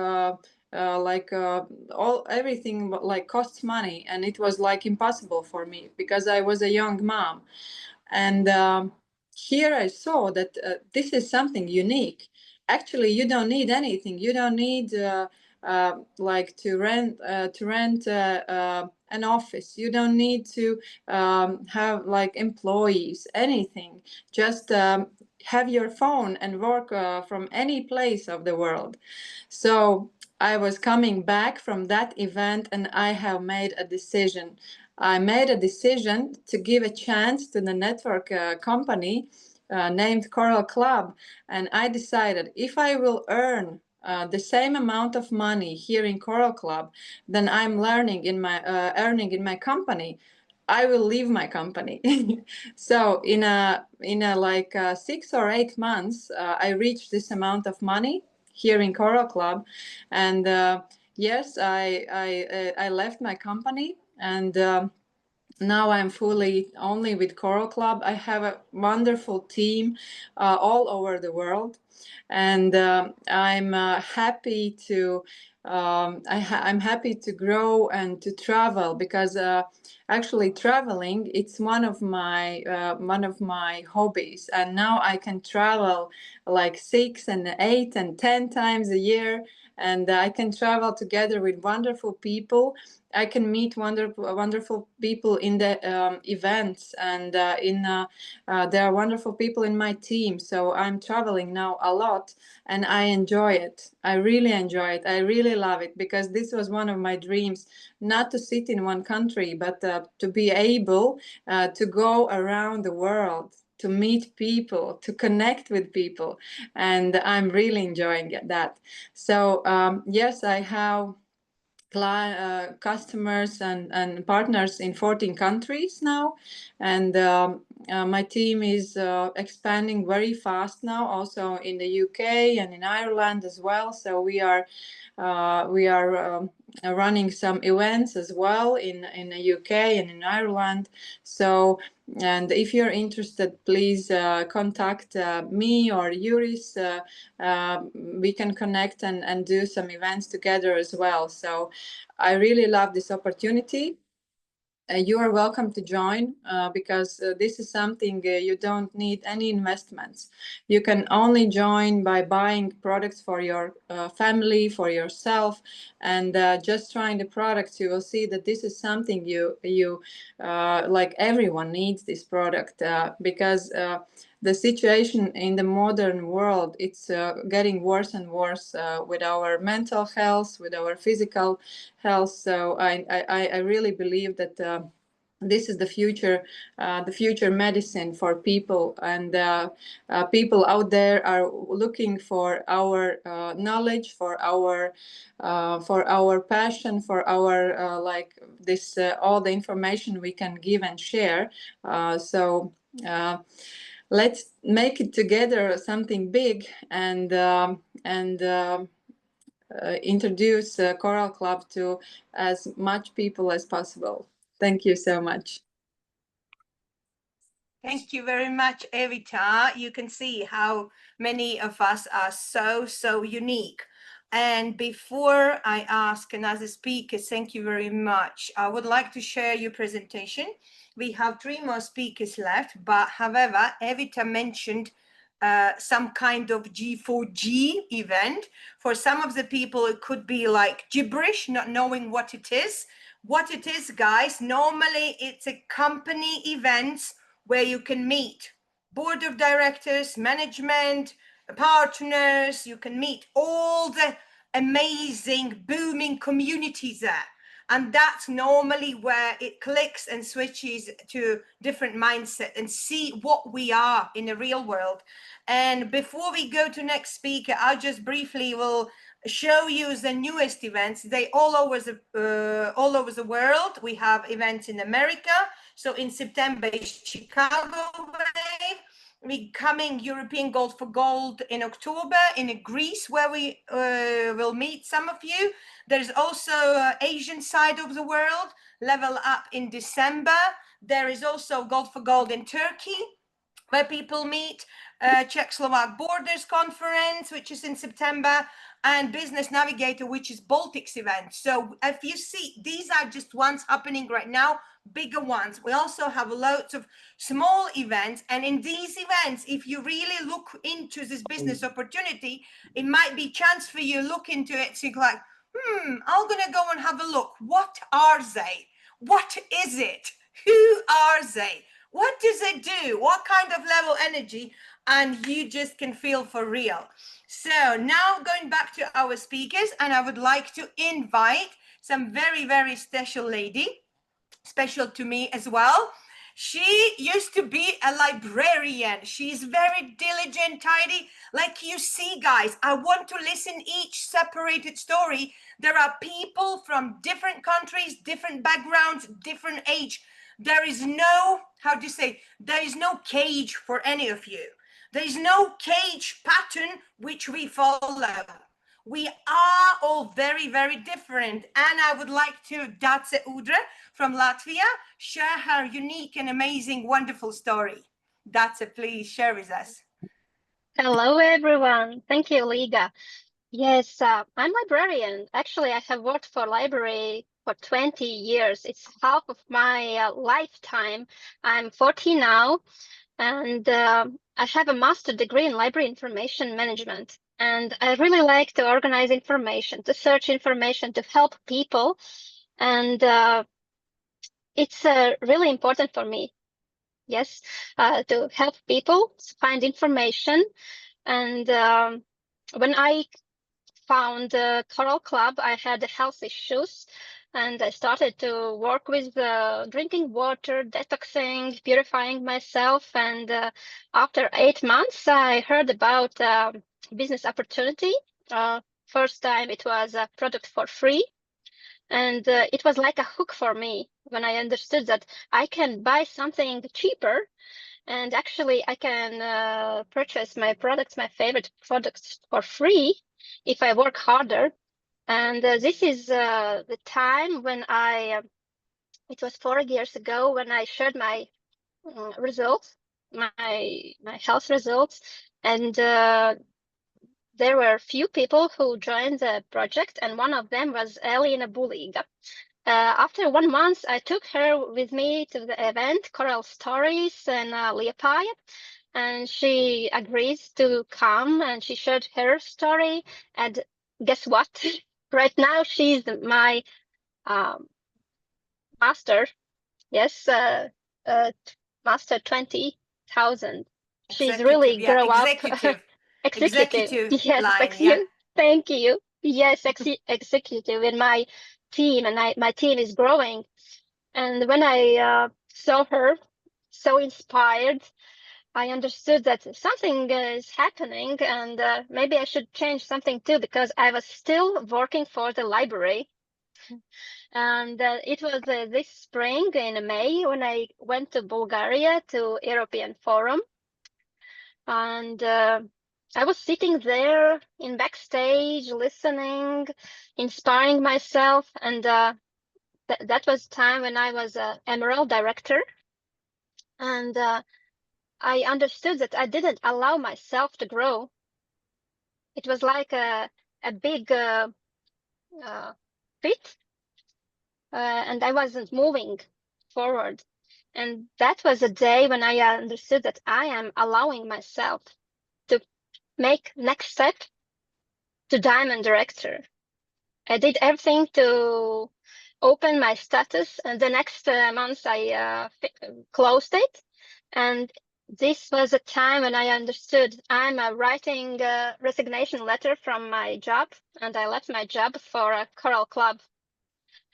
all everything like costs money, and it was like impossible for me because I was a young mom. And here I saw that this is something unique. Actually, you don't need anything. You don't need like to rent an office. You don't need to have like employees, anything. Just have your phone and work from any place of the world. So I was coming back from that event, and I have made a decision. I made a decision to give a chance to the network company named Coral Club. And I decided if I will earn the same amount of money here in Coral Club than I'm earning in my company, I will leave my company. So in a 6 or 8 months, I reached this amount of money here in Coral Club, and yes, I left my company, and now I'm fully only with Choral Club. I have a wonderful team all over the world, and I'm happy to. I'm happy to grow and to travel because actually traveling it's one of my hobbies, and now I can travel like 6 and 8 and 10 times a year, and I can travel together with wonderful people. I can meet wonderful people in the events, and there are wonderful people in my team. So I'm traveling now a lot, and I enjoy it. I really enjoy it. I really love it because this was one of my dreams, not to sit in one country, but to be able to go around the world, to meet people, to connect with people, and I'm really enjoying that. So yes, I have customers and partners in 14 countries now, and my team is expanding very fast now, also in the UK and in Ireland as well. So we are running some events as well in the UK and in Ireland. So, and if you're interested, please contact me or Yuris. We can connect and do some events together as well. So I really love this opportunity. You are welcome to join because this is something you don't need any investments. You can only join by buying products for your family, for yourself, and just trying the products. You will see that this is something you like. Everyone needs this product because the situation in the modern world, it's getting worse and worse with our mental health, with our physical health. So I really believe that this is the future medicine for people, and people out there are looking for our knowledge, for our passion, for our like this all the information we can give and share. So let's make it together something big, and introduce Choral Club to as much people as possible. Thank you so much. Thank you very much, Evita. You can see how many of us are so unique. And before I ask another speaker, thank you very much. I would like to share your presentation. We have 3 more speakers left, but however, Evita mentioned some kind of G4G event. For some of the people, it could be like gibberish, not knowing what it is. What it is, guys, normally it's a company event where you can meet board of directors, management, partners. You can meet all the amazing, booming communities there. And that's normally where it clicks and switches to different mindset and see what we are in the real world. And before we go to next speaker, I'll just briefly will show you the newest events. They all over the world. We have events in America. So in September is Chicago Wave. We coming European Gold for Gold in October in Greece, where we will meet some of you. There's also Asian side of the world, Level Up in December. There is also Gold for Gold in Turkey, where people meet, Czech-Slovak Borders Conference, which is in September, and Business Navigator, which is Baltics event. So if you see, these are just ones happening right now, bigger ones. We also have loads of small events, and in these events, if you really look into this business opportunity, it might be chance for you look into it, think like, I'm gonna go and have a look. What are they? What is it? Who are they? What does it do? What kind of level energy? And you just can feel for real. So now going back to our speakers, and I would like to invite some very special lady, special to me as well. She used to be a librarian. She's very diligent, tidy. Like you see, guys, I want to listen each separated story. There are people from different countries, different backgrounds, different age. There is no, how do you say, there is no cage for any of you. There is no cage pattern which we follow. We are all very, very different. And I would like to Dace Udre from Latvia share her unique and amazing, wonderful story. Dace, please share with us. Hello, everyone. Thank you, Liga. Yes, I'm librarian. Actually, I have worked for library for 20 years. It's half of my lifetime. I'm 40 now, and I have a master degree in library information management. And I really like to organize information, to search information, to help people. And it's really important for me, yes, to help people find information. And when I found Coral Club, I had health issues, and I started to work with drinking water, detoxing, purifying myself. And after 8 months, I heard about business opportunity. First time it was a product for free. And it was like a hook for me when I understood that I can buy something cheaper, and actually I can purchase my products, my favorite products, for free if I work harder. And this is the time when it was 4 years ago when I shared my results, my health results. And there were few people who joined the project, and one of them was Elina Buliga. After 1 month, I took her with me to the event Coral Stories in Liepāja, and she agrees to come, and she shared her story. And guess what? Right now, she's my master. Yes, master 20,000. She's really Yeah, grow up. executive. Executive. Yes, line, yeah. Thank you. Yes, executive in my team, and my team is growing. And when I saw her so inspired, I understood that something is happening, and maybe I should change something too, because I was still working for the library. And it was this spring in May when I went to Bulgaria to European Forum. And I was sitting there in backstage, listening, inspiring myself. And that was time when I was Emerald Director. And I understood that I didn't allow myself to grow. It was like a big pit, and I wasn't moving forward. And that was a day when I understood that I am allowing myself to make next step to Diamond Director. I did everything to open my status, and the next month I closed it. And this was a time when I understood I'm writing a resignation letter from my job, and I left my job for a Coral Club.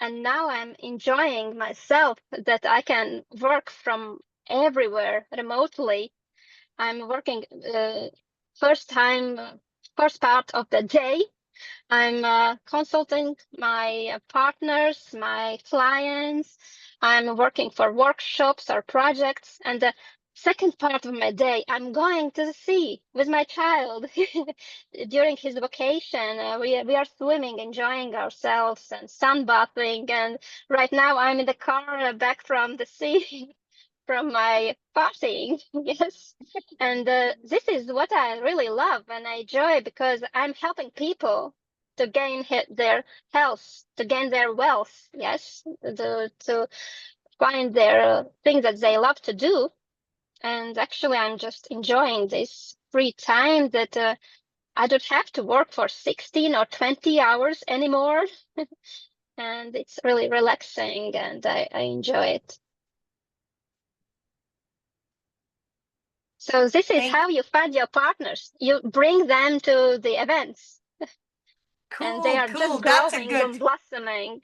And now I'm enjoying myself that I can work from everywhere remotely. I'm working first part of the day. I'm consulting my partners, my clients. I'm working for workshops or projects. And the second part of my day, I'm going to the sea with my child during his vacation. We are swimming, enjoying ourselves and sunbathing. And right now I'm in the car back from the sea. From my partying, yes. And this is what I really love and I enjoy, because I'm helping people to gain their health, to gain their wealth, yes, to find their thing that they love to do. And actually, I'm just enjoying this free time that I don't have to work for 16 or 20 hours anymore. And it's really relaxing, and I enjoy it. So this is how you find your partners. You bring them to the events. Cool, and they are cool. just That's a growing good, and blossoming.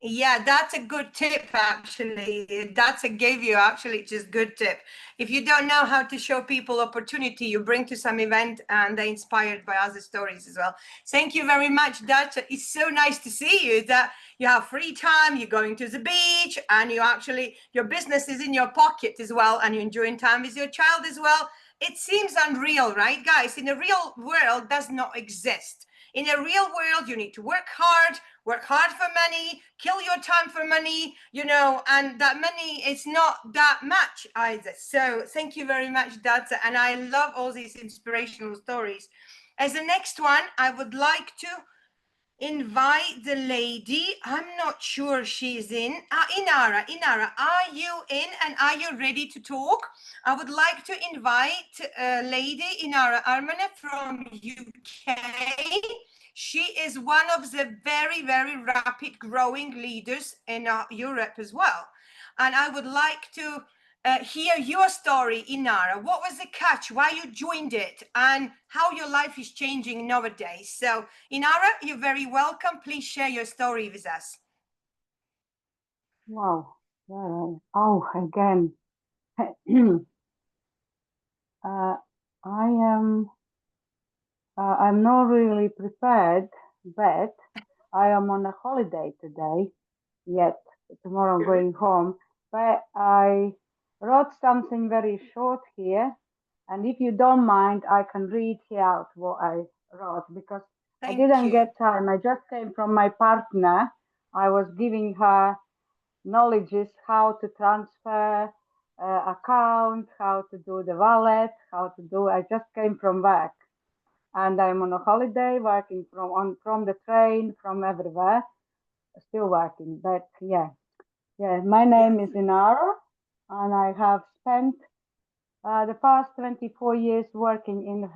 yeah, that's a good tip, actually. That's a gave you actually just good tip. If you don't know how to show people opportunity, you bring to some event and they're inspired by other stories as well. Thank you very much, Dutch. It's so nice to see you that you have free time, you're going to the beach, and you actually, your business is in your pocket as well, and you're enjoying time with your child as well. It seems unreal, right, guys? In the real world, does not exist. In a real world, you need to work hard for money, kill your time for money, you know, and that money is not that much either. So thank you very much, Data. And I love all these inspirational stories. As the next one, I would like to invite the lady. I'm not sure she's in. Inara, are you in and are you ready to talk? I would like to invite lady Inara Armane from UK. She is one of the very, very rapid growing leaders in Europe as well. And I would like to hear your story, Inara. What was the catch? Why you joined it, and how your life is changing nowadays? So, Inara, you're very welcome. Please share your story with us. Wow. Oh, again. I am. I'm not really prepared, but I am on a holiday today. Yet tomorrow I'm going home. But I wrote something very short here, and if you don't mind, I can read here out what I wrote because I didn't get time. I just came from my partner. I was giving her knowledges how to transfer account, how to do the wallet, how to do. I just came from work, and I'm on a holiday, working from the train, from everywhere, still working. But yeah. My name is Inara, and I have spent the past 24 years working in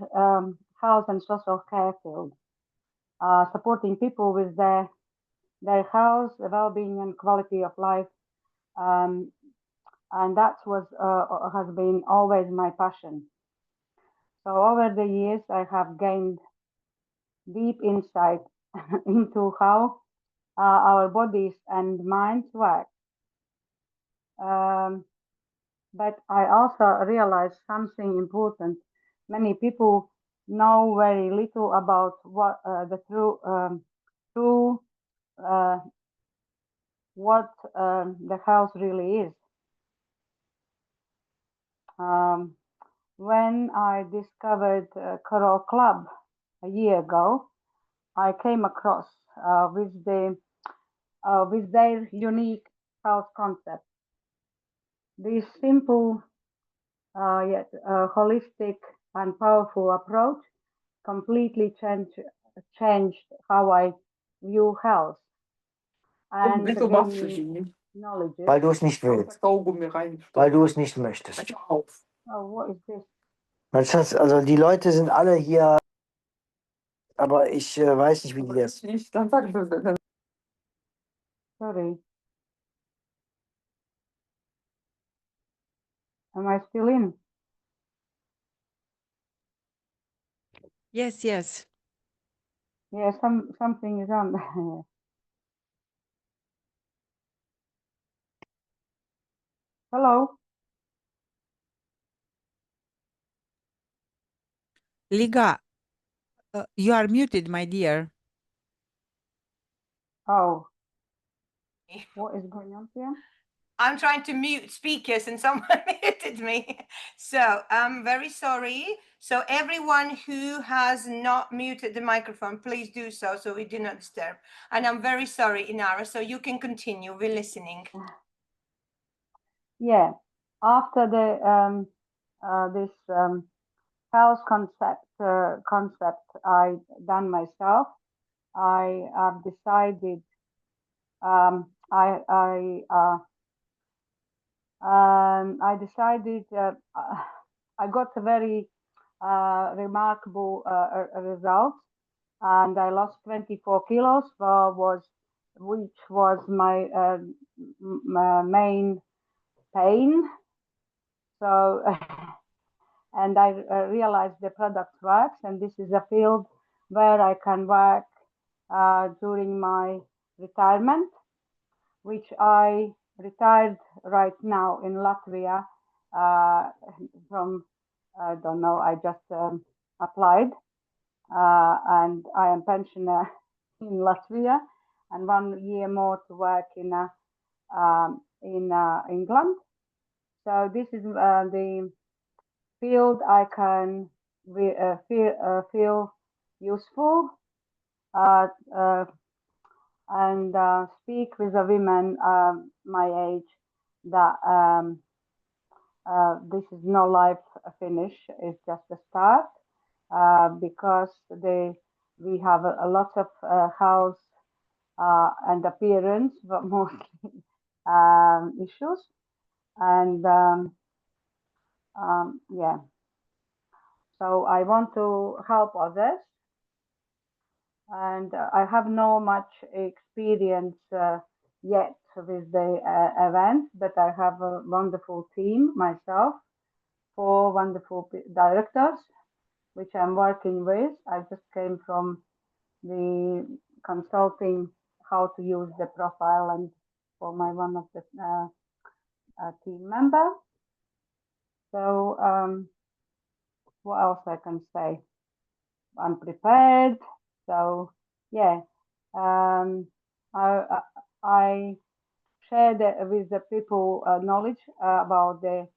health and social care field, supporting people with their health, well-being, and quality of life. And that has been always my passion. So over the years, I have gained deep insight into how our bodies and minds work. But I also realized something important. Many people know very little about what the true what the health really is. When I discovered Coral Club a year ago, I came across with their unique health concept. This simple yet holistic and powerful approach completely changed how I view health and Wieso gave machst du die me nicht? knowledge. Weil du es nicht willst. Kaugummi rein. Weil du es nicht möchtest. Hör auf. Oh, what is this? Mein Schatz, also die Leute sind alle hier, aber ich weiß nicht, wie die das. Nicht, dann sag ich das. Sorry. Am I still in? Yes, yes. Yeah, something is on. Hello. Liga, you are muted, my dear. Oh, what is going on here? I'm trying to mute speakers and someone muted me. So I'm very sorry. So everyone who has not muted the microphone, please do so we do not disturb. And I'm very sorry, Inara. So you can continue. We're listening. Yeah. After the this health concept I done myself, I have decided I decided I got a very remarkable result, and I lost 24 kilos, which was my main pain. So, and I realized the product works, and this is a field where I can work during my retirement, which I retired right now in Latvia from, I don't know, I just applied, and I am pensioner in Latvia, and 1 year more to work in England. So this is the field I can feel useful uh, uh, and speak with the women my age that this is no life finish, it's just a start, because we have a lot of health and appearance, but mostly issues. And yeah, so I want to help others, and I have no much experience yet with the event, but I have a wonderful team myself, four wonderful directors, which I'm working with. I just came from the consulting how to use the profile and for my one of the team member. So what else I can say? I'm prepared. So yeah, I I shared with the people knowledge about the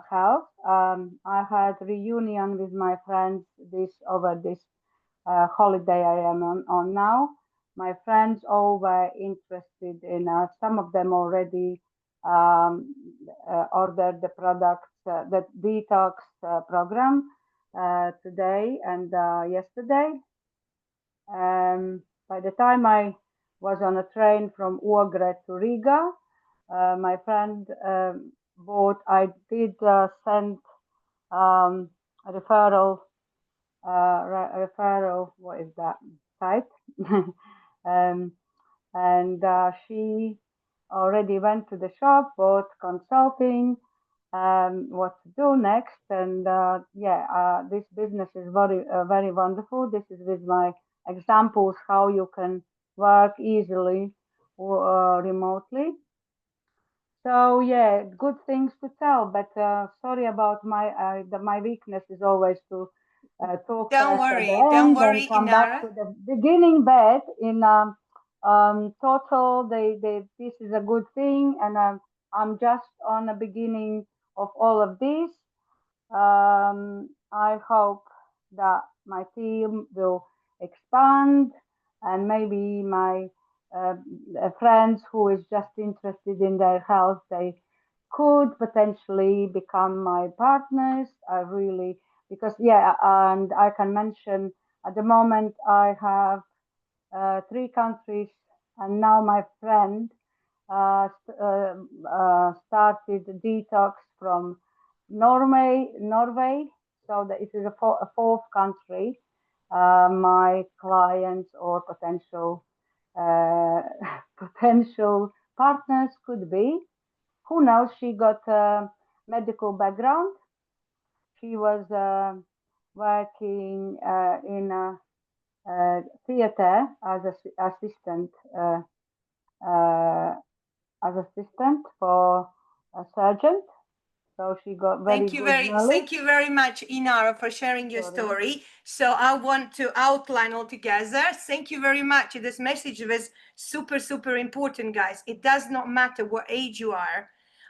health. I had reunion with my friends this holiday I am on now. My friends all were interested in, some of them already ordered the products, the detox program today and yesterday. By the time I was on a train from Uogre to Riga, my friend bought, I did send a referral referral, what is that site? um, and she already went to the shop, bought consulting, what to do next. And yeah, this business is very wonderful. This is with my examples how you can work easily remotely. So yeah, good things to tell, but sorry about my weakness is always to talk Don't first at the don't end and worry, come back Inara. to the beginning. But in total, this is a good thing, and I'm just on the beginning of all of this. I hope that my team will expand, and maybe my uh, friends who is just interested in their health, they could potentially become my partners. I really, because yeah, and I can mention at the moment I have three countries, and now my friend started detox from Norway. So that it is a fourth country. My clients or potential uh, potential partners could be. Who knows? She got a medical background. She was working in a theater as a assistant. Uh, as assistant for a surgeon. So she got very good knowledge. Thank you very much, Inara, for sharing your story. So I want to outline all together. Thank you very much. This message was super, super important, guys. It does not matter what age you are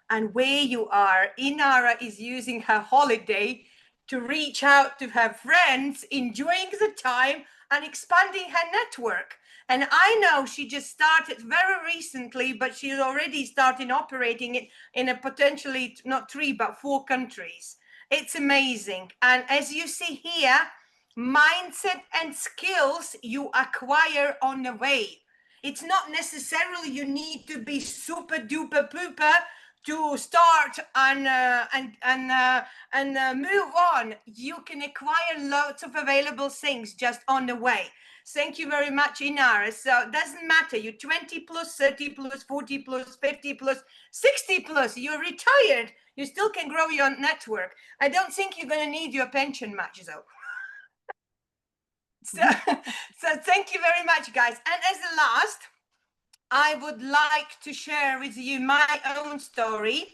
and where you are. Inara is using her holiday to reach out to her friends, enjoying the time and expanding her network. And I know she just started very recently, but she's already started operating it in a potentially not 3, but 4 countries. It's amazing. And as you see here, mindset and skills you acquire on the way. It's not necessarily you need to be super duper pooper to start and move on. You can acquire lots of available things just on the way. Thank you very much, Inara. So it doesn't matter, you're 20 plus, 30 plus, 40 plus, 50 plus, 60 plus, you're retired, you still can grow your network. I don't think you're going to need your pension much though. So thank you very much, guys. And as the last, I would like to share with you my own story.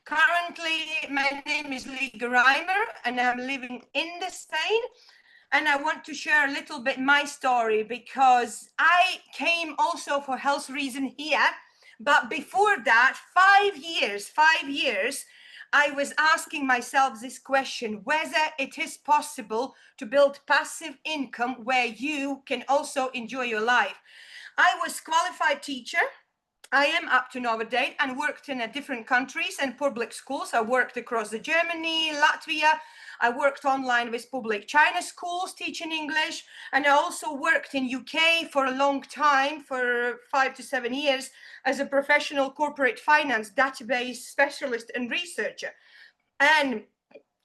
Currently, my name is Liga Reimer, and I'm living in Spain. And I want to share a little bit my story because I came also for health reason here. But before that, 5 years, I was asking myself this question, whether it is possible to build passive income where you can also enjoy your life. I was qualified teacher. I am up to nowadays and worked in different countries and public schools. I worked across the Germany, Latvia. I worked online with public China schools teaching English. And I also worked in UK for a long time, for 5 to 7 years, as a professional corporate finance database specialist and researcher. And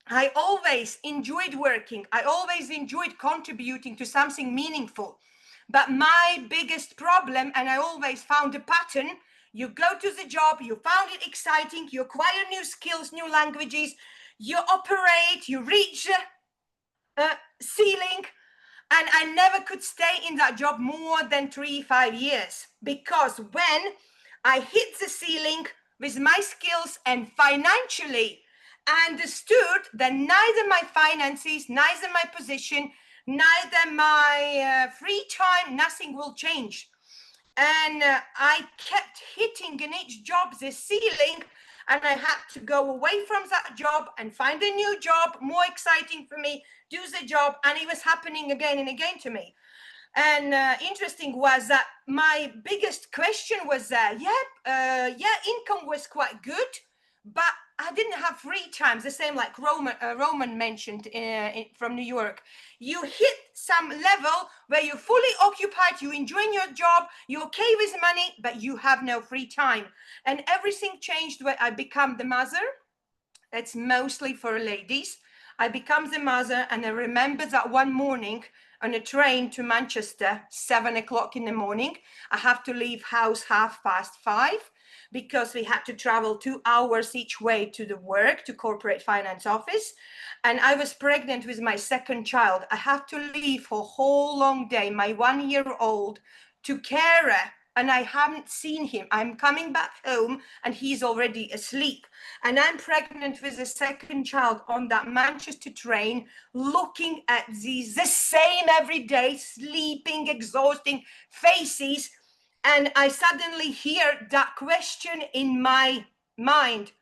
I always enjoyed working. I always enjoyed contributing to something meaningful. But my biggest problem, and I always found a pattern, you go to the job, you found it exciting, you acquire new skills, new languages, you operate, you reach a ceiling, and I never could stay in that job more than 3-5 years, because when I hit the ceiling with my skills and financially, I understood that neither my finances, neither my position, neither my free time, nothing will change. And I kept hitting in each job the ceiling, and I had to go away from that job and find a new job, more exciting for me, do the job, and it was happening again and again to me. And interesting was that my biggest question was that, income was quite good, but I didn't have free times, the same like Roman mentioned from New York. You hit some level where you're fully occupied, you enjoying your job, you're okay with money, but you have no free time. And everything changed when I became the mother. That's mostly for ladies. I become the mother, and I remember that one morning on a train to Manchester, 7 o'clock in the morning. I have to leave house 5:30 because we had to travel 2 hours each way to the work, to corporate finance office. And I was pregnant with my second child. I have to leave for a whole long day, my 1-year-old, to care her, and I haven't seen him. I'm coming back home and he's already asleep. And I'm pregnant with a second child on that Manchester train, looking at the same everyday, sleeping, exhausting faces. And I suddenly hear that question in my mind.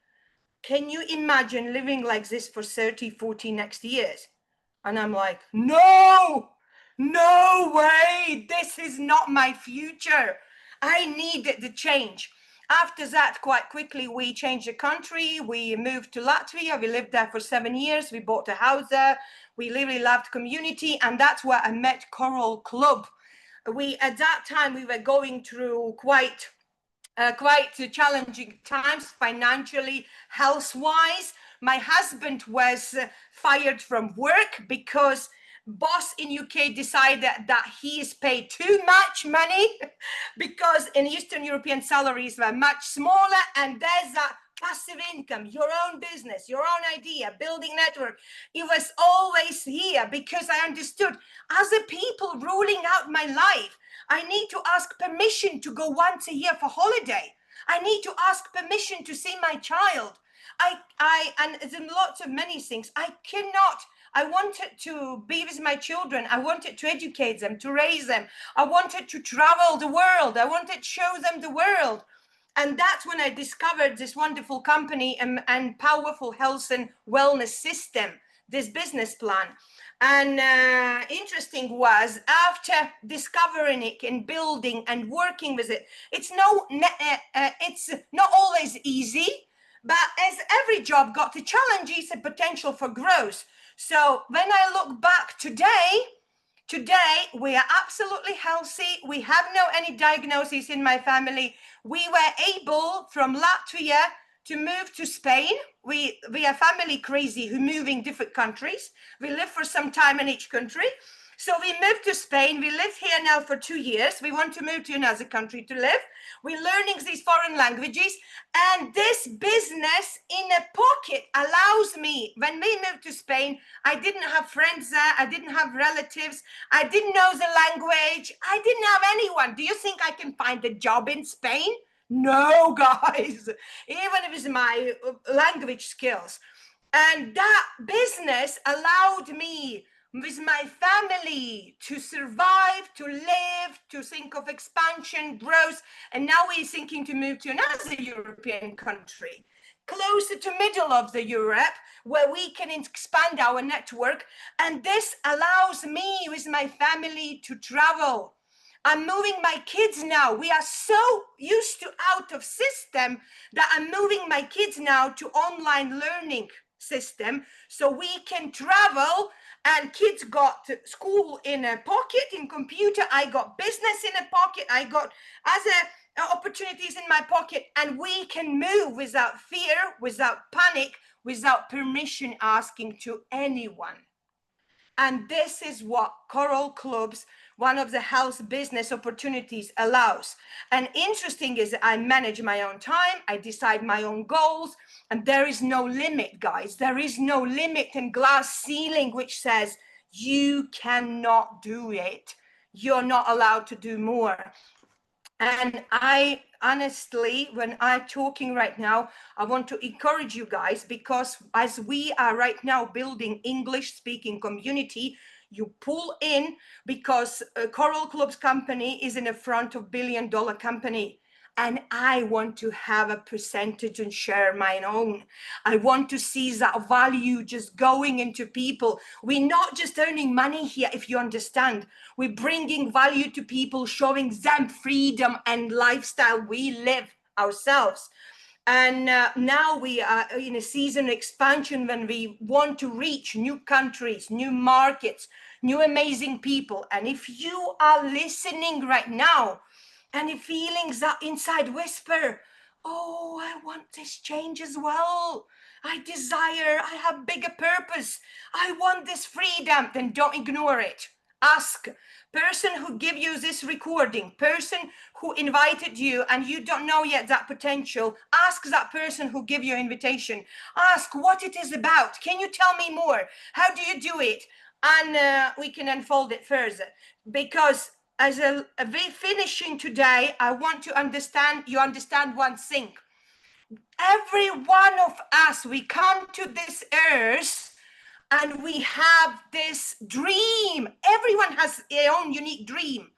Can you imagine living like this for 30, 40 next years? And I'm like, no way. This is not my future. I needed the change. After that, quite quickly, we changed the country. We moved to Latvia. We lived there for 7 years. We bought a house there. We really loved community. And that's where I met Coral Club. At that time, we were going through quite challenging times financially, health-wise. My husband was fired from work because boss in UK decided that he is paid too much money because in Eastern European salaries were much smaller, and there's that passive income, your own business, your own idea, building network. It was always here because I understood other people ruling out my life. I need to ask permission to go once a year for holiday. I need to ask permission to see my child. And there's lots of many things. I wanted to be with my children. I wanted to educate them, to raise them. I wanted to travel the world. I wanted to show them the world. And that's when I discovered this wonderful company and powerful health and wellness system, this business plan. And interesting was, after discovering it and building and working with it, it's not always easy, but as every job got the challenges and potential for growth. So when I look back today we are absolutely healthy. We have no any diagnoses in my family. We were able from Latvia to move to Spain. We are family crazy who move in different countries. We live for some time in each country. So we moved to Spain. We live here now for 2 years. We want to move to another country to live. We're learning these foreign languages. And this business in a pocket allows me, when we moved to Spain, I didn't have friends there. I didn't have relatives. I didn't know the language. I didn't have anyone. Do you think I can find a job in Spain? No, guys, even with my language skills. And that business allowed me with my family to survive, to live, to think of expansion, growth. And now we're thinking to move to another European country. closer to middle of the Europe, where we can expand our network. And this allows me with my family to travel. I'm moving my kids now. We are so used to out of system that I'm moving my kids now to online learning system, so we can travel. And kids got school in a pocket in computer. I got business in a pocket. I got opportunities in my pocket, and we can move without fear, without panic, without permission asking to anyone. And this is what Coral Clubs, one of the health business opportunities, allows. And interesting is I manage my own time, I decide my own goals, and there is no limit, guys. There is no limit and glass ceiling which says you cannot do it. You're not allowed to do more. And I honestly, when I'm talking right now, I want to encourage you guys, because as we are right now building English speaking community, you pull in, because Coral Clubs company is in the front of $1 billion company. And I want to have a percentage and share mine own. I want to see that value just going into people. We're not just earning money here, if you understand. We're bringing value to people, showing them freedom and lifestyle we live ourselves. And now we are in a season expansion when we want to reach new countries, new markets, new amazing people. And if you are listening right now, and the feelings that inside whisper, oh, I want this change as well. I desire, I have bigger purpose. I want this freedom. Then don't ignore it. Ask person who give you this recording, person who invited you and you don't know yet that potential. Ask that person who give you invitation. Ask what it is about. Can you tell me more? How do you do it? And we can unfold it further, because as a finishing today, I want to understand one thing. Every one of us, we come to this earth and we have this dream. Everyone has their own unique dream.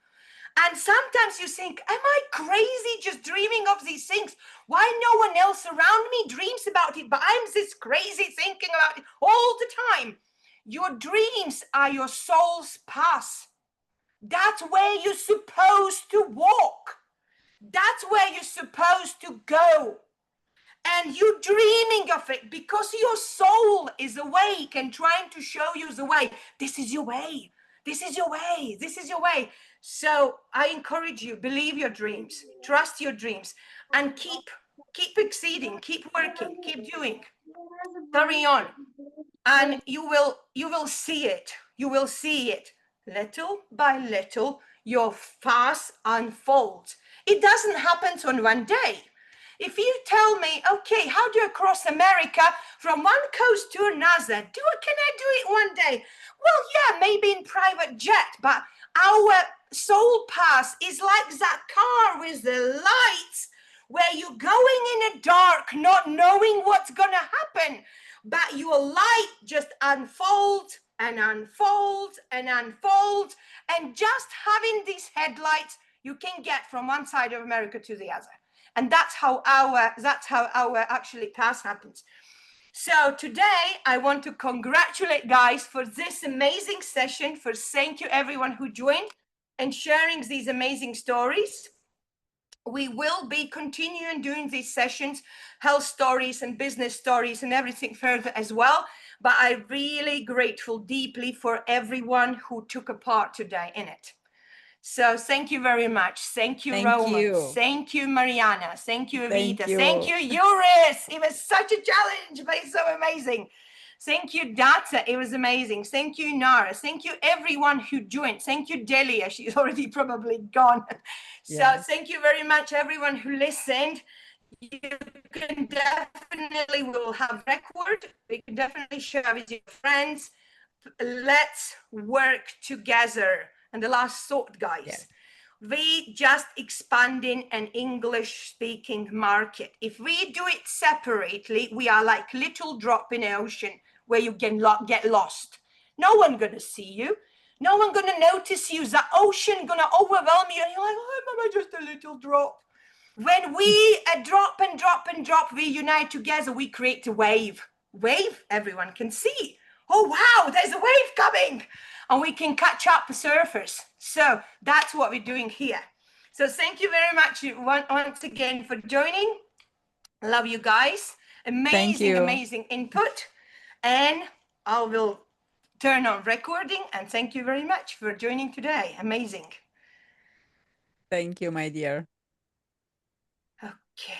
And sometimes you think, am I crazy just dreaming of these things? Why no one else around me dreams about it, but I'm this crazy thinking about it all the time? Your dreams are your soul's path. That's where you're supposed to walk. That's where you're supposed to go. And you're dreaming of it because your soul is awake and trying to show you the way. This is your way. This is your way. This is your way. So I encourage you, believe your dreams, trust your dreams, and keep exceeding, keep working, keep doing. Carry on. And you will see it. You will see it. Little by little, your fast unfolds. It doesn't happen on one day. If you tell me, okay, how do I cross America from one coast to another? Can I do it one day? Well, yeah, maybe in private jet, but our soul path is like that car with the lights, where you're going in the dark, not knowing what's gonna happen, but your light just unfolds and unfolds and unfolds, and just having these headlights, you can get from one side of America to the other. And that's how our actually path happens. So today I want to congratulate guys for this amazing session, for thank you everyone who joined and sharing these amazing stories. We will be continuing doing these sessions, health stories and business stories and everything further as well. But I'm really grateful deeply for everyone who took a part today in it. So thank you very much. Thank you, Roman. Thank you, Mariana. Thank you, Evita. Thank you, Yuris. It was such a challenge, but it's so amazing. Thank you, Data. It was amazing. Thank you, Nara. Thank you, everyone who joined. Thank you, Delia. She's already probably gone. So thank you very much, everyone who listened. You can definitely, we'll have record. We can definitely share with your friends. Let's work together. And the last thought, guys, we just expanding an English speaking market. If we do it separately, we are like little drop in the ocean where you can get lost. No one gonna see you. No one gonna notice you. The ocean gonna overwhelm you. And you're like, oh, am I just a little drop? When we drop and drop and drop, we unite together, we create a wave. Wave, everyone can see. Oh, wow, there's a wave coming. And we can catch up the surfers. So that's what we're doing here. So thank you very much once again for joining. Love you guys. Amazing, amazing input. And I will turn on recording. And thank you very much for joining today. Amazing. Thank you, my dear.